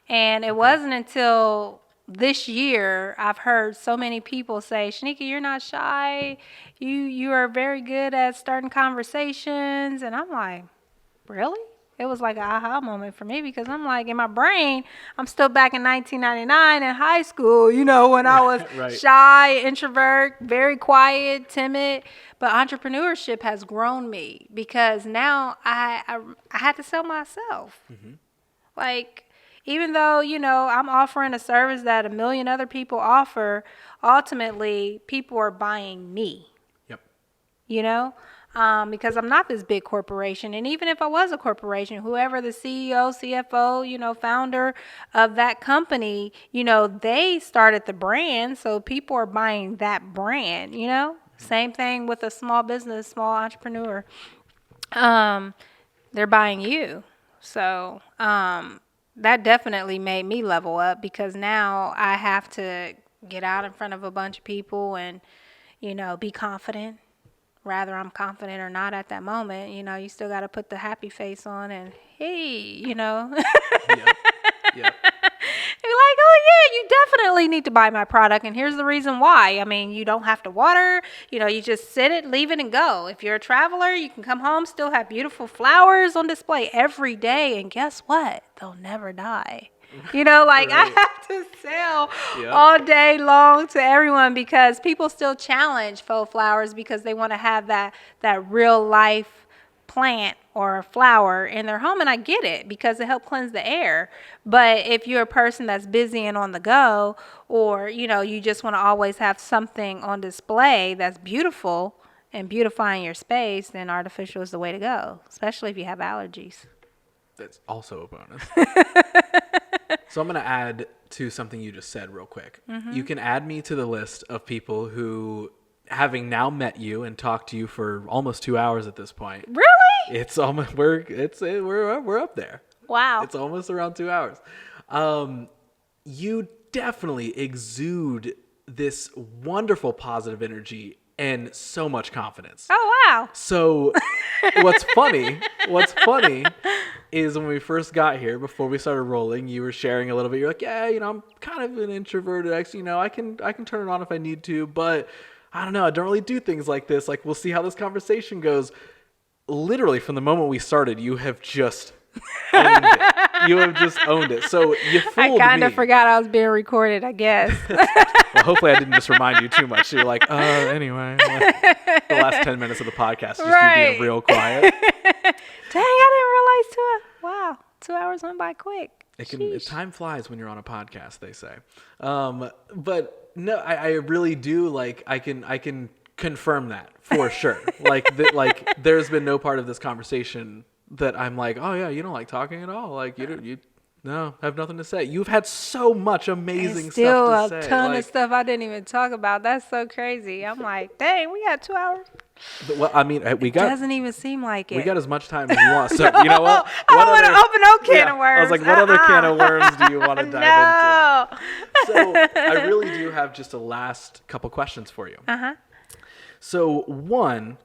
And it wasn't until this year I've heard so many people say, Shanika, you're not shy. You are very good at starting conversations. And I'm like, really? It was like an aha moment for me, because I'm like, in my brain, I'm still back in 1999 in high school, when I was Right. shy, introvert, very quiet, timid. But entrepreneurship has grown me, because now I had to sell myself. Like, even though, I'm offering a service that a million other people offer, ultimately, people are buying me. Yep. Because I'm not this big corporation. And even if I was a corporation, whoever the CEO, CFO, founder of that company, they started the brand. So people are buying that brand, Same thing with a small business, small entrepreneur. They're buying you. So that definitely made me level up, because now I have to get out in front of a bunch of people and, be confident. Rather I'm confident or not at that moment, you still got to put the happy face on and, hey, Yep. Yep. You're like, oh yeah, you definitely need to buy my product, and here's the reason why. I mean, you don't have to water, you just sit it, leave it, and go. If you're a traveler, you can come home, still have beautiful flowers on display every day, and guess what? They'll never die. Like I Right. have to sell Yep. all day long to everyone, because people still challenge faux flowers, because they want to have that real life plant or a flower in their home. And I get it, because it helps cleanse the air. But if you're a person that's busy and on the go, or, you just want to always have something on display that's beautiful and beautifying your space, then artificial is the way to go, especially if you have allergies. That's also a bonus. So I'm going to add to something you just said real quick. You can add me to the list of people who, having now met you and talked to you for almost 2 hours at this point, Really? it's almost we're up there. Wow. It's almost around 2 hours. You definitely exude this wonderful positive energy and so much confidence. Oh, wow. So what's funny is when we first got here, before we started rolling, you were sharing a little bit. You're like, yeah, I'm kind of an introverted ex, I can turn it on if I need to, but I don't know, I don't really do things like this. Like, we'll see how this conversation goes. Literally from the moment we started, you have just owned it. You have just owned it. So you I fooled kind me. of forgot I was being recorded, I guess. Well, hopefully I didn't just remind you too much. So you're like, anyway. Like, the last 10 minutes of the podcast is just you being real quiet. Dang, I didn't realize wow, 2 hours went by quick. Time flies when you're on a podcast, they say. But no, I really do, like, I can confirm that for sure. Like there's been no part of this conversation that I'm like, oh yeah, you don't like talking at all. Like no, I have nothing to say. You've had so much amazing stuff to say. Still a ton of stuff I didn't even talk about. That's so crazy. I'm like, dang, we got 2 hours. Well, I mean, It doesn't even seem like it. We got as much time as you want. So you know what? I don't want to open no can of worms. I was like, what other can of worms do you want to dive into? So I really do have just a last couple questions for you. So one,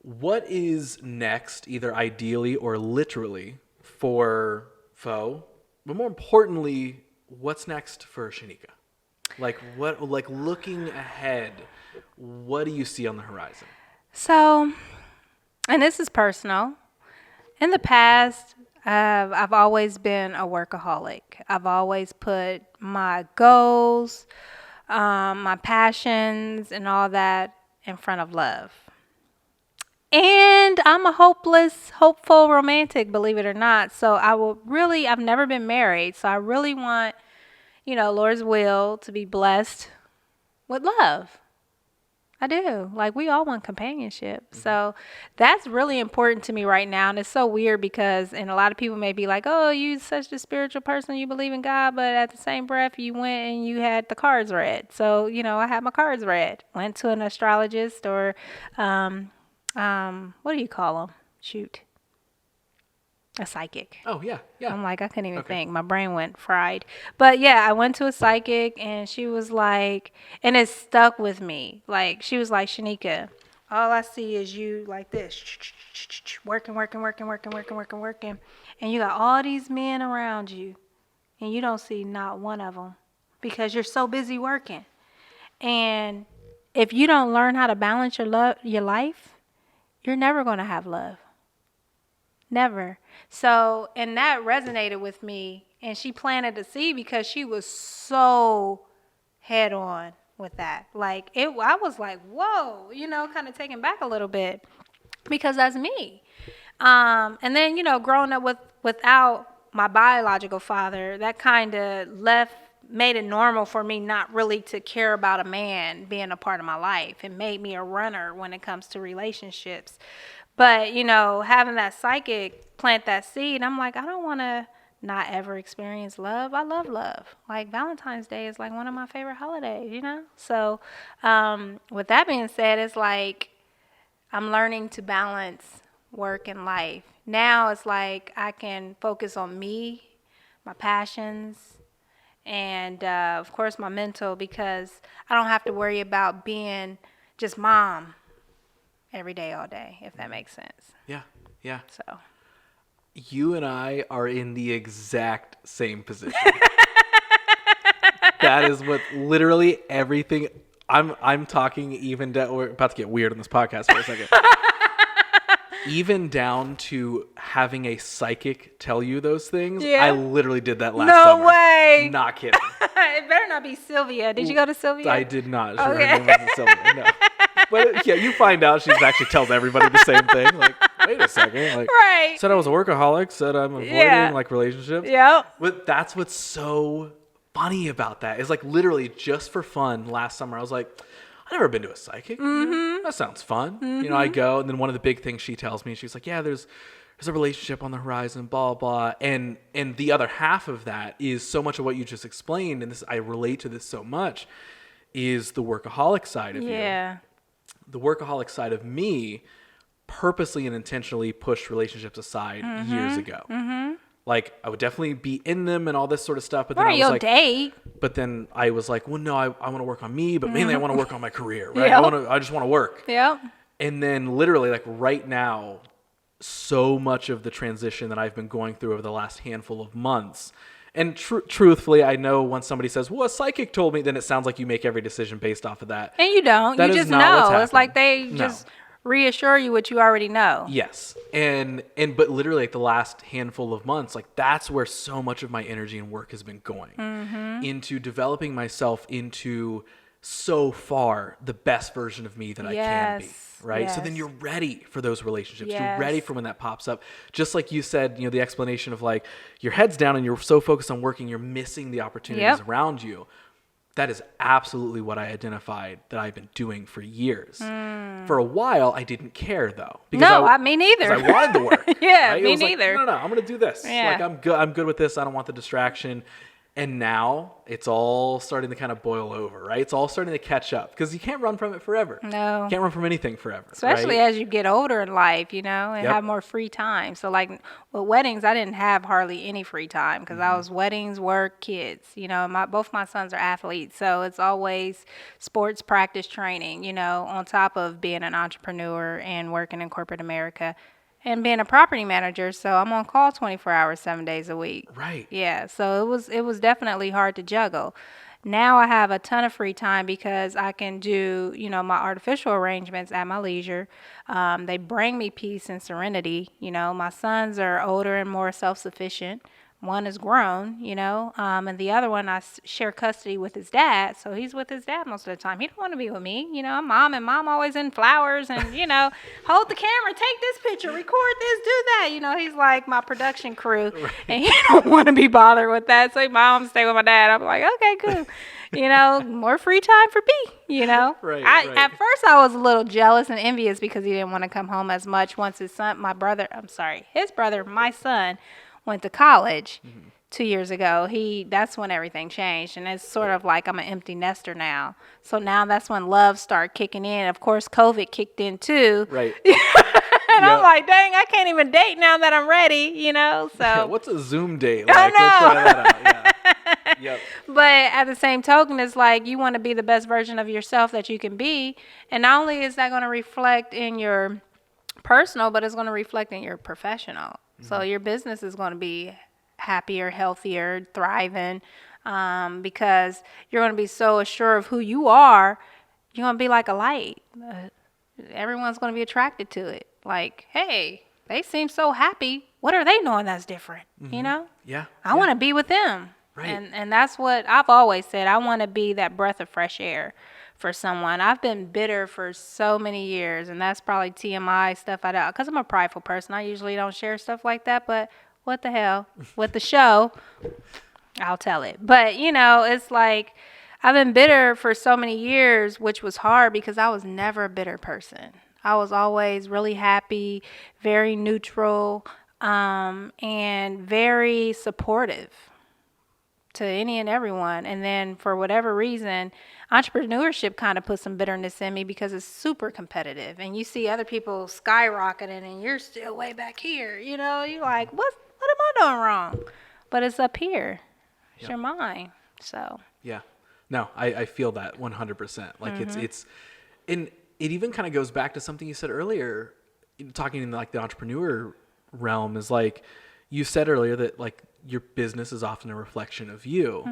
what is next, either ideally or literally, for Faux? But more importantly, what's next for Shanika? Like looking ahead, what do you see on the horizon? So, and this is personal. In the past, I've always been a workaholic. I've always put my goals, my passions, and all that in front of love. And I'm a hopeful romantic, believe it or not. So I've never been married. So I really want, Lord's will to be blessed with love. I do. Like, we all want companionship. Mm-hmm. So that's really important to me right now. And it's so weird because, and a lot of people may be like, oh, you such a spiritual person, you believe in God, but at the same breath, you went and you had the cards read. So, I had my cards read. Went to an astrologist or, what do you call them? Shoot. A psychic. Oh, yeah. I'm like, I couldn't even think. My brain went fried. But yeah, I went to a psychic and she was like, and it stuck with me. Like, she was like, Shanika, all I see is you like this, working. And you got all these men around you and you don't see not one of them because you're so busy working. And if you don't learn how to balance your life, you're never going to have love. Never. So, and that resonated with me. And she planted a seed because she was so head on with that. Like, I was like, whoa, kind of taken back a little bit because that's me. And then, growing up without my biological father, that kind of made it normal for me not really to care about a man being a part of my life. It made me a runner when it comes to relationships. But, having that psychic plant that seed, I'm like, I don't want to not ever experience love. I love love. Like, Valentine's Day is like one of my favorite holidays, So with that being said, it's like I'm learning to balance work and life. Now it's like I can focus on me, my passions, and, of course, my mental, because I don't have to worry about being just mom every day, all day, if that makes sense. Yeah. So. You and I are in the exact same position. That is what literally everything I'm talking even down. We're about to get weird on this podcast for a second. Even down to having a psychic tell you those things. Yeah. I literally did that last summer. No way. Not kidding. It better not be Sylvia. Did you go to Sylvia? I did not. Her name wasn't Sylvia. No. But yeah, you find out she actually tells everybody the same thing. Like, wait a second. Like, right. Said I was a workaholic. Said I'm avoiding like relationships. Yep. But that's what's so funny about that. Is like literally just for fun. Last summer, I was like, I've never been to a psychic. Mm-hmm. That sounds fun. Mm-hmm. I go, and then one of the big things she tells me, she's like, yeah, there's a relationship on the horizon, blah, blah. And the other half of that is so much of what you just explained, and this I relate to this so much, is the workaholic side of you. Yeah. The workaholic side of me purposely and intentionally pushed relationships aside years ago. Mm-hmm. Like, I would definitely be in them and all this sort of stuff. But then I was like, date. But then I was like, well, no, I want to work on me, but mainly I want to work on my career, right? Yep. I just want to work. Yeah. And then literally, like right now, so much of the transition that I've been going through over the last handful of months. And truthfully, I know when somebody says, well, a psychic told me, then it sounds like you make every decision based off of that. And you don't. That you is just not what's know. It's like they No. just reassure you what you already know. Yes. And but literally like the last handful of months, like that's where so much of my energy and work has been going into developing myself into so far the best version of me that I can be. Right. So then Yes. you're ready for those relationships. You're Yes. ready for when that pops up. Just like you said, you know, the explanation of like your head's down and you're so focused on working, you're missing the opportunities Yep. around you. That is absolutely what I identified that I've been doing for years. For a while, I didn't care though. No, me neither. Because I wanted the work. Yeah, right? me It was like, neither. no, I'm going to do this. Yeah. Like I'm good with this. I don't want the distraction. And now it's all starting to kind of boil over, right? It's all starting to catch up because you can't run from it forever. No. You can't run from anything forever. Especially right? as you get older in life, you know, and Yep. have more free time. So like with weddings, I didn't have hardly any free time because I was weddings, work, kids. You know, both my sons are athletes, so it's always sports practice training, you know, on top of being an entrepreneur and working in corporate America and being a property manager. So I'm on call 24 hours, 7 days a week. Right. Yeah, so it was definitely hard to juggle. Now I have a ton of free time because I can do, you know, my artificial arrangements at my leisure. They bring me peace and serenity. You know, my sons are older and more self-sufficient. One is grown, you know, and the other one share custody with his dad. So he's with his dad most of the time. He don't want to be with me. You know, I'm mom and mom always in flowers and, you know, hold the camera, take this picture, record this, do that. You know, he's like my production crew and he don't want to be bothered with that. So mom stay with my dad. I'm like, okay, cool. You know, more free time for me, you know. Right. At first I was a little jealous and envious because he didn't want to come home as much once his brother, my son, went to college 2 years ago. That's when everything changed, and it's sort of like I'm an empty nester now. So now that's when love started kicking in. Of course, COVID kicked in too. Right. And I'm like, dang, I can't even date now that I'm ready, you know? So Yeah, what's a Zoom date I like? Let's try that out. Yeah. Yep. But at the same token, it's like you want to be the best version of yourself that you can be. And not only is that going to reflect in your personal, but it's going to reflect in your professional. So your business is going to be happier, healthier, thriving, because you're going to be so assured of who you are. You're going to be like a light. Everyone's going to be attracted to it. Like, hey, they seem so happy. What are they doing that's different? You know? Yeah. I want to be with them. Right. And that's what I've always said. I want to be that breath of fresh air for someone. I've been bitter for so many years, and that's probably TMI stuff I don't, because I'm a prideful person. I usually don't share stuff like that, but what the hell? With the show, I'll tell it. But, you know, it's like I've been bitter for so many years, which was hard because I was never a bitter person. I was always really happy, very neutral, and very supportive to any and everyone. And then for whatever reason, entrepreneurship kind of put some bitterness in me because it's super competitive. And you see other people skyrocketing and you're still way back here. You know, you're like, what am I doing wrong? But it's up here. It's your mind. So. Yeah. No, I feel that 100%. Like it's, and it even kind of goes back to something you said earlier, talking in like the entrepreneur realm, is like you said earlier that like your business is often a reflection of you.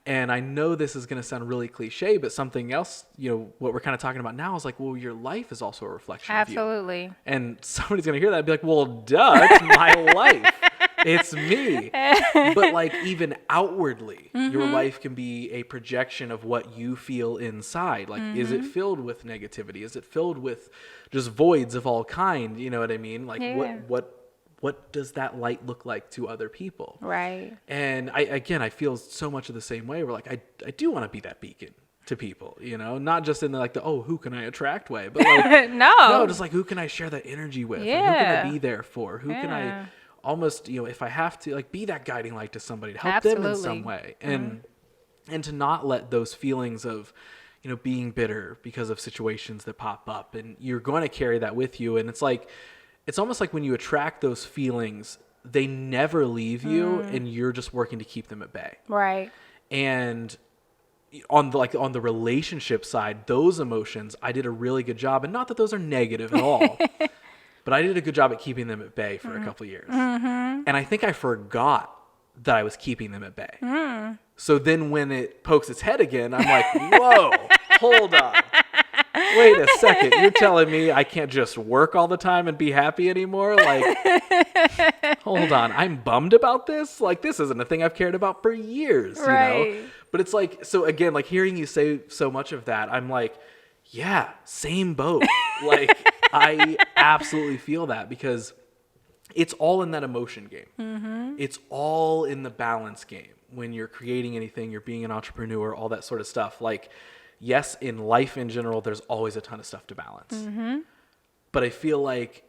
And I know this is going to sound really cliche, but something else, you know, what we're kind of talking about now is like, well, your life is also a reflection of you. Absolutely. And somebody's going to hear that and be like, well, duh, it's my life. It's me. But like even outwardly, your life can be a projection of what you feel inside. Like, is it filled with negativity? Is it filled with just voids of all kind? You know what I mean? Like what does that light look like to other people? Right. And I feel so much of the same way. We're like, I do want to be that beacon to people, you know, not just in the, like the, oh, who can I attract way, but like, no, just like, who can I share that energy with? Yeah. Or who can I be there for? Who can I almost, you know, if I have to like be that guiding light to somebody to help them in some way, and to not let those feelings of, you know, being bitter because of situations that pop up, and you're going to carry that with you. And it's like, it's almost like when you attract those feelings, they never leave you, and you're just working to keep them at bay. Right. And on the relationship side, those emotions, I did a really good job, and not that those are negative at all, but I did a good job at keeping them at bay for a couple of years. And I think I forgot that I was keeping them at bay. So then when it pokes its head again, I'm like, whoa, hold on. wait a second, you're telling me I can't just work all the time and be happy anymore? Like, hold on, I'm bummed about this? Like, this isn't a thing I've cared about for years, you know? Right. But it's like, so again, like hearing you say so much of that, I'm like, yeah, same boat. Like, I absolutely feel that because it's all in that emotion game. Mm-hmm. It's all in the balance game. When you're creating anything, you're being an entrepreneur, all that sort of stuff. Like, yes, in life in general, there's always a ton of stuff to balance. Mm-hmm. But I feel like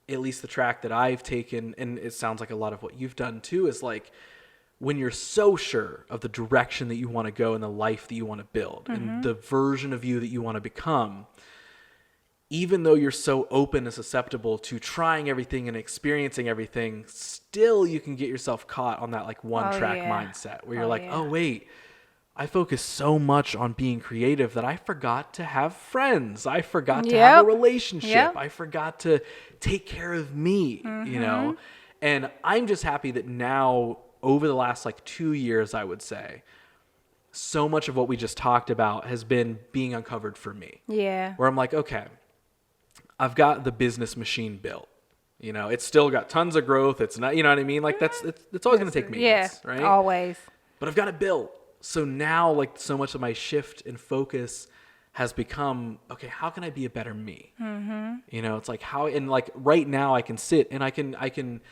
at least the track that I've taken, and it sounds like a lot of what you've done too, is like when you're so sure of the direction that you want to go and the life that you want to build and the version of you that you want to become, even though you're so open and susceptible to trying everything and experiencing everything, still you can get yourself caught on that like one track mindset where you're like, oh wait, I focus so much on being creative that I forgot to have friends. I forgot to have a relationship. I forgot to take care of me, you know? And I'm just happy that now over the last like 2 years, I would say, so much of what we just talked about has been being uncovered for me. Yeah. Where I'm like, okay, I've got the business machine built. You know, it's still got tons of growth. It's not, you know what I mean? Like it's always going to take maintenance, right? Always. But I've got it built. So now like so much of my shift and focus has become, okay, how can I be a better me? Mm-hmm. You know, it's like how, and like right now I can sit and I can,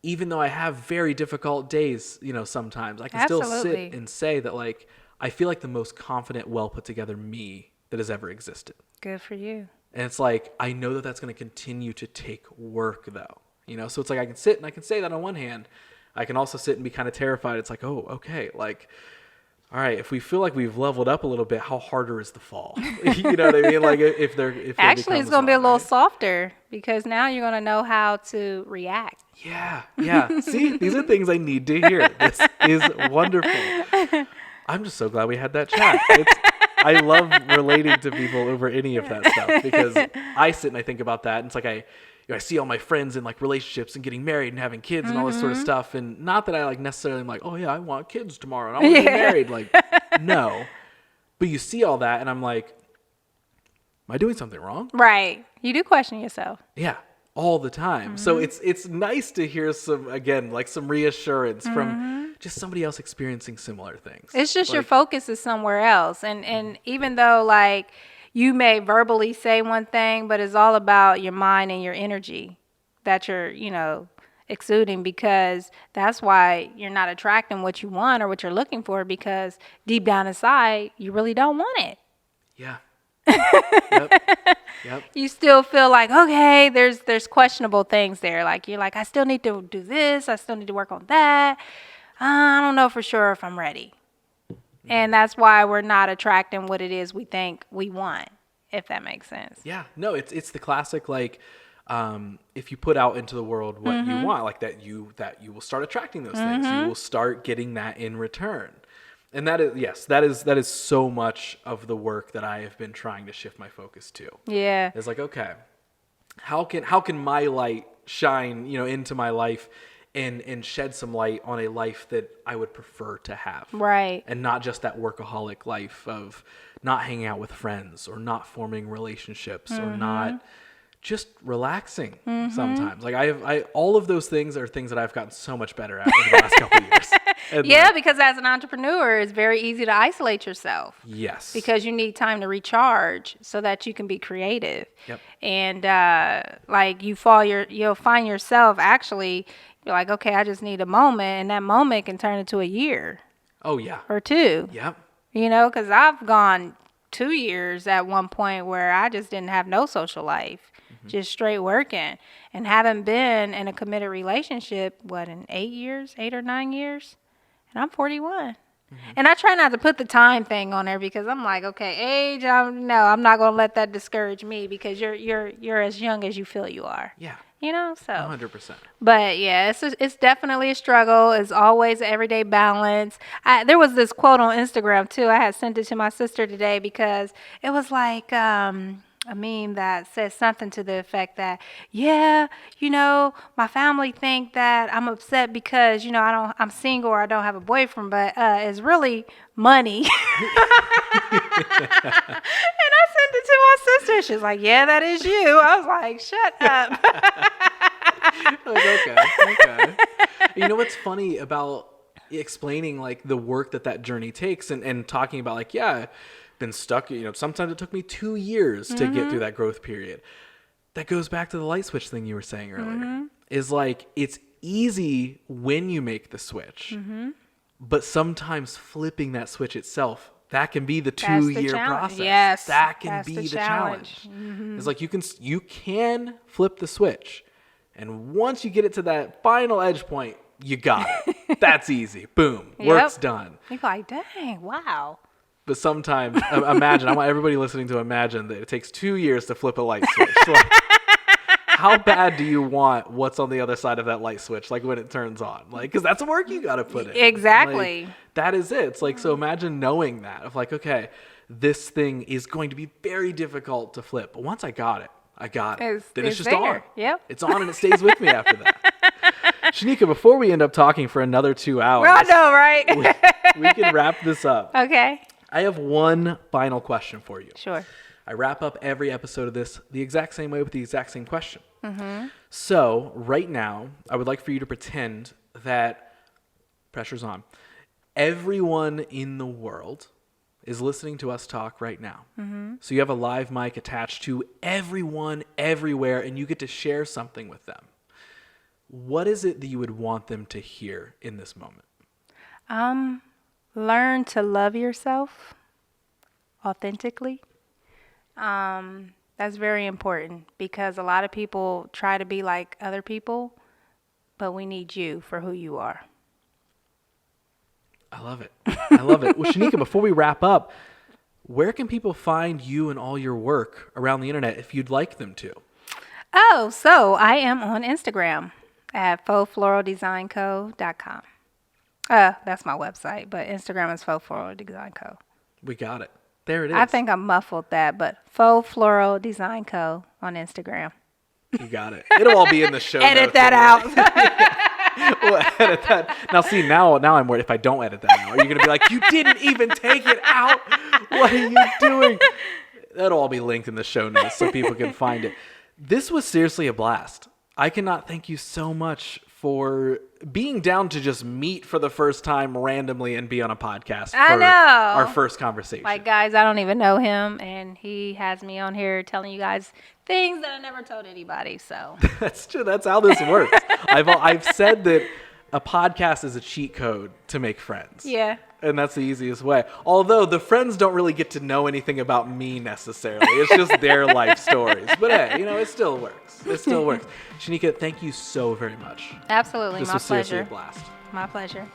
even though I have very difficult days, you know, sometimes I can still sit and say that like, I feel like the most confident, well put together me that has ever existed. Good for you. And it's like, I know that that's going to continue to take work though, you know? So it's like, I can sit and I can say that on one hand, I can also sit and be kind of terrified. It's like, oh, okay. Like, all right, if we feel like we've leveled up a little bit, how harder is the fall? You know what I mean? Like if actually, it's going to be a little softer because now you're going to know how to react. Yeah. See, these are things I need to hear. This is wonderful. I'm just so glad we had that chat. I love relating to people over any of that stuff because I sit and I think about that. And it's like I see all my friends in like relationships and getting married and having kids and all this sort of stuff. And not that I like necessarily am like, oh yeah, I want kids tomorrow and I want to get married. Like, no. But you see all that and I'm like, am I doing something wrong? Right. You do question yourself. Yeah. All the time. So it's nice to hear some reassurance from just somebody else experiencing similar things. It's just like, your focus is somewhere else. And even though like you may verbally say one thing, but it's all about your mind and your energy that you're, you know, exuding, because that's why you're not attracting what you want or what you're looking for, because deep down inside, you really don't want it. Yeah. Yep. You still feel like, okay, there's questionable things there. Like you're like, I still need to do this. I still need to work on that. I don't know for sure if I'm ready. And that's why we're not attracting what it is we think we want, if that makes sense. Yeah. No, it's the classic, like, if you put out into the world what you want, like that you will start attracting those things. You will start getting that in return. And that is, yes, that is so much of the work that I have been trying to shift my focus to. Yeah. It's like, okay, how can my light shine, you know, into my life and shed some light on a life that I would prefer to have. Right. And not just that workaholic life of not hanging out with friends or not forming relationships or not just relaxing sometimes. Like I all of those things are things that I've gotten so much better at over the last couple of years. And yeah, because as an entrepreneur, it's very easy to isolate yourself. Yes. Because you need time to recharge so that you can be creative. Yep. And like you'll find yourself actually, you're like, okay, I just need a moment, and that moment can turn into a year. Oh yeah. Or 2. Yep. You know, because I've gone 2 years at one point where I just didn't have no social life, just straight working, and haven't been in a committed relationship, in 8 or 9 years? And I'm 41. And I try not to put the time thing on there because I'm like, okay, age, I'm not going to let that discourage me because you're as young as you feel you are. Yeah. You know, so 100%. But yeah, it's definitely a struggle. It's always an everyday balance. There was this quote on Instagram too. I had sent it to my sister today because it was like a meme that says something to the effect that, yeah, you know, my family think that I'm upset because, you know, I'm single or I don't have a boyfriend, but it's really money. I sent it to my sister. She's like, yeah, that is you. I was like, shut up. Okay. You know what's funny about explaining like the work that journey takes and talking about like, yeah, I've been stuck, sometimes it took me 2 years to get through that growth period. That goes back to the light switch thing you were saying earlier. Is like, it's easy when you make the switch, but sometimes flipping that switch itself, that can be the 2-year process. Yes, that can be the challenge. It's like you can flip the switch, and once you get it to that final edge point, you got it. That's easy. Boom. Work's done. You're like, dang, wow. But sometimes, imagine, I want everybody listening to imagine that it takes 2 years to flip a light switch. Like, how bad do you want what's on the other side of that light switch, like when it turns on? Like, because that's the work you got to put in. Exactly. Like, that is it. It's like, so imagine knowing that of like, okay, this thing is going to be very difficult to flip. But once I got it. Then it's just there. on. Yep. It's on and it stays with me after that. Shanika, before we end up talking for another 2 hours. I know, right? we can wrap this up. Okay. I have one final question for you. Sure. I wrap up every episode of this the exact same way with the exact same question. So right now, I would like for you to pretend that pressure's on. Everyone in the world is listening to us talk right now. So you have a live mic attached to everyone, everywhere, and you get to share something with them. What is it that you would want them to hear in this moment? Learn to love yourself authentically. That's very important because a lot of people try to be like other people, but we need you for who you are. I love it. Well, Shanika, before we wrap up, where can people find you and all your work around the internet if you'd like them to? Oh, so I am on Instagram at fauxfloraldesignco.com. That's my website, but Instagram is Faux Floral Design Co. We got it. There it is. I think I muffled that, but Faux Floral Design Co. on Instagram. You got it. It'll all be in the show notes. Edit that out. We'll edit that. Now, see, now I'm worried if I don't edit that out. Are you going to be like, you didn't even take it out? What are you doing? That'll all be linked in the show notes so people can find it. This was seriously a blast. I cannot thank you so much for being down to just meet for the first time randomly and be on a podcast for our first conversation. Like, guys, I don't even know him, and he has me on here telling you guys things that I never told anybody. So that's true. That's how this works. I've said that a podcast is a cheat code to make friends. Yeah. And that's the easiest way. Although the friends don't really get to know anything about me necessarily. It's just their life stories. But hey, it still works. Shanika, thank you so very much. Absolutely. This My was seriously pleasure. a blast. My pleasure.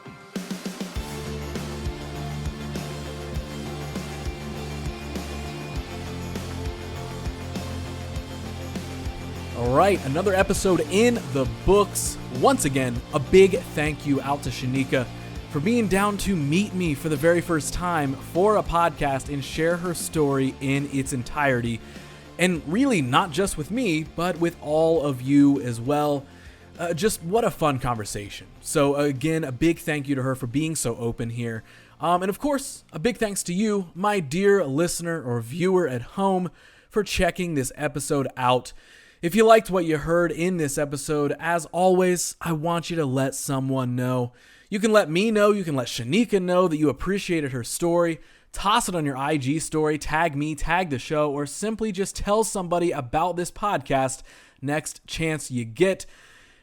All right, another episode in the books. Once again, a big thank you out to Shanika for being down to meet me for the very first time for a podcast and share her story in its entirety. And really not just with me, but with all of you as well. Just what a fun conversation. So again, a big thank you to her for being so open here. And of course, a big thanks to you, my dear listener or viewer at home, for checking this episode out. If you liked what you heard in this episode, as always, I want you to let someone know. You can let me know, you can let Shanika know that you appreciated her story. Toss it on your IG story, tag me, tag the show, or simply just tell somebody about this podcast next chance you get.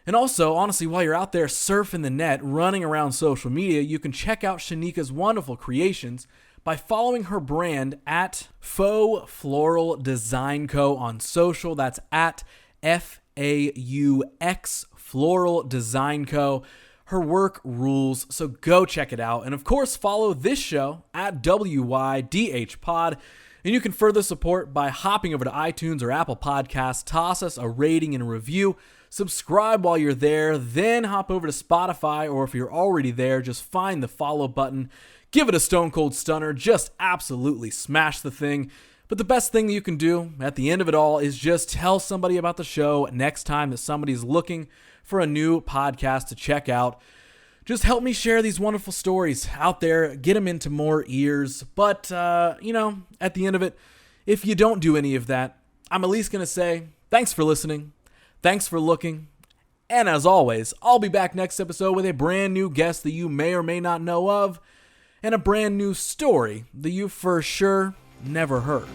And also, honestly, while you're out there surfing the net, running around social media, you can check out Shanika's wonderful creations by following her brand at Faux Floral Design Co. on social. That's at FAUX Floral Design Co. Her work rules, so go check it out. And of course, follow this show at WYDH Pod. And you can further support by hopping over to iTunes or Apple Podcasts, toss us a rating and a review, subscribe while you're there, then hop over to Spotify, or if you're already there, just find the follow button, give it a stone cold stunner, just absolutely smash the thing. But the best thing that you can do at the end of it all is just tell somebody about the show next time that somebody's looking for a new podcast to check out. Just help me share these wonderful stories out there, get them into more ears. But, at the end of it, if you don't do any of that, I'm at least going to say thanks for listening, thanks for looking, and as always, I'll be back next episode with a brand new guest that you may or may not know of, and a brand new story that you for sure never heard.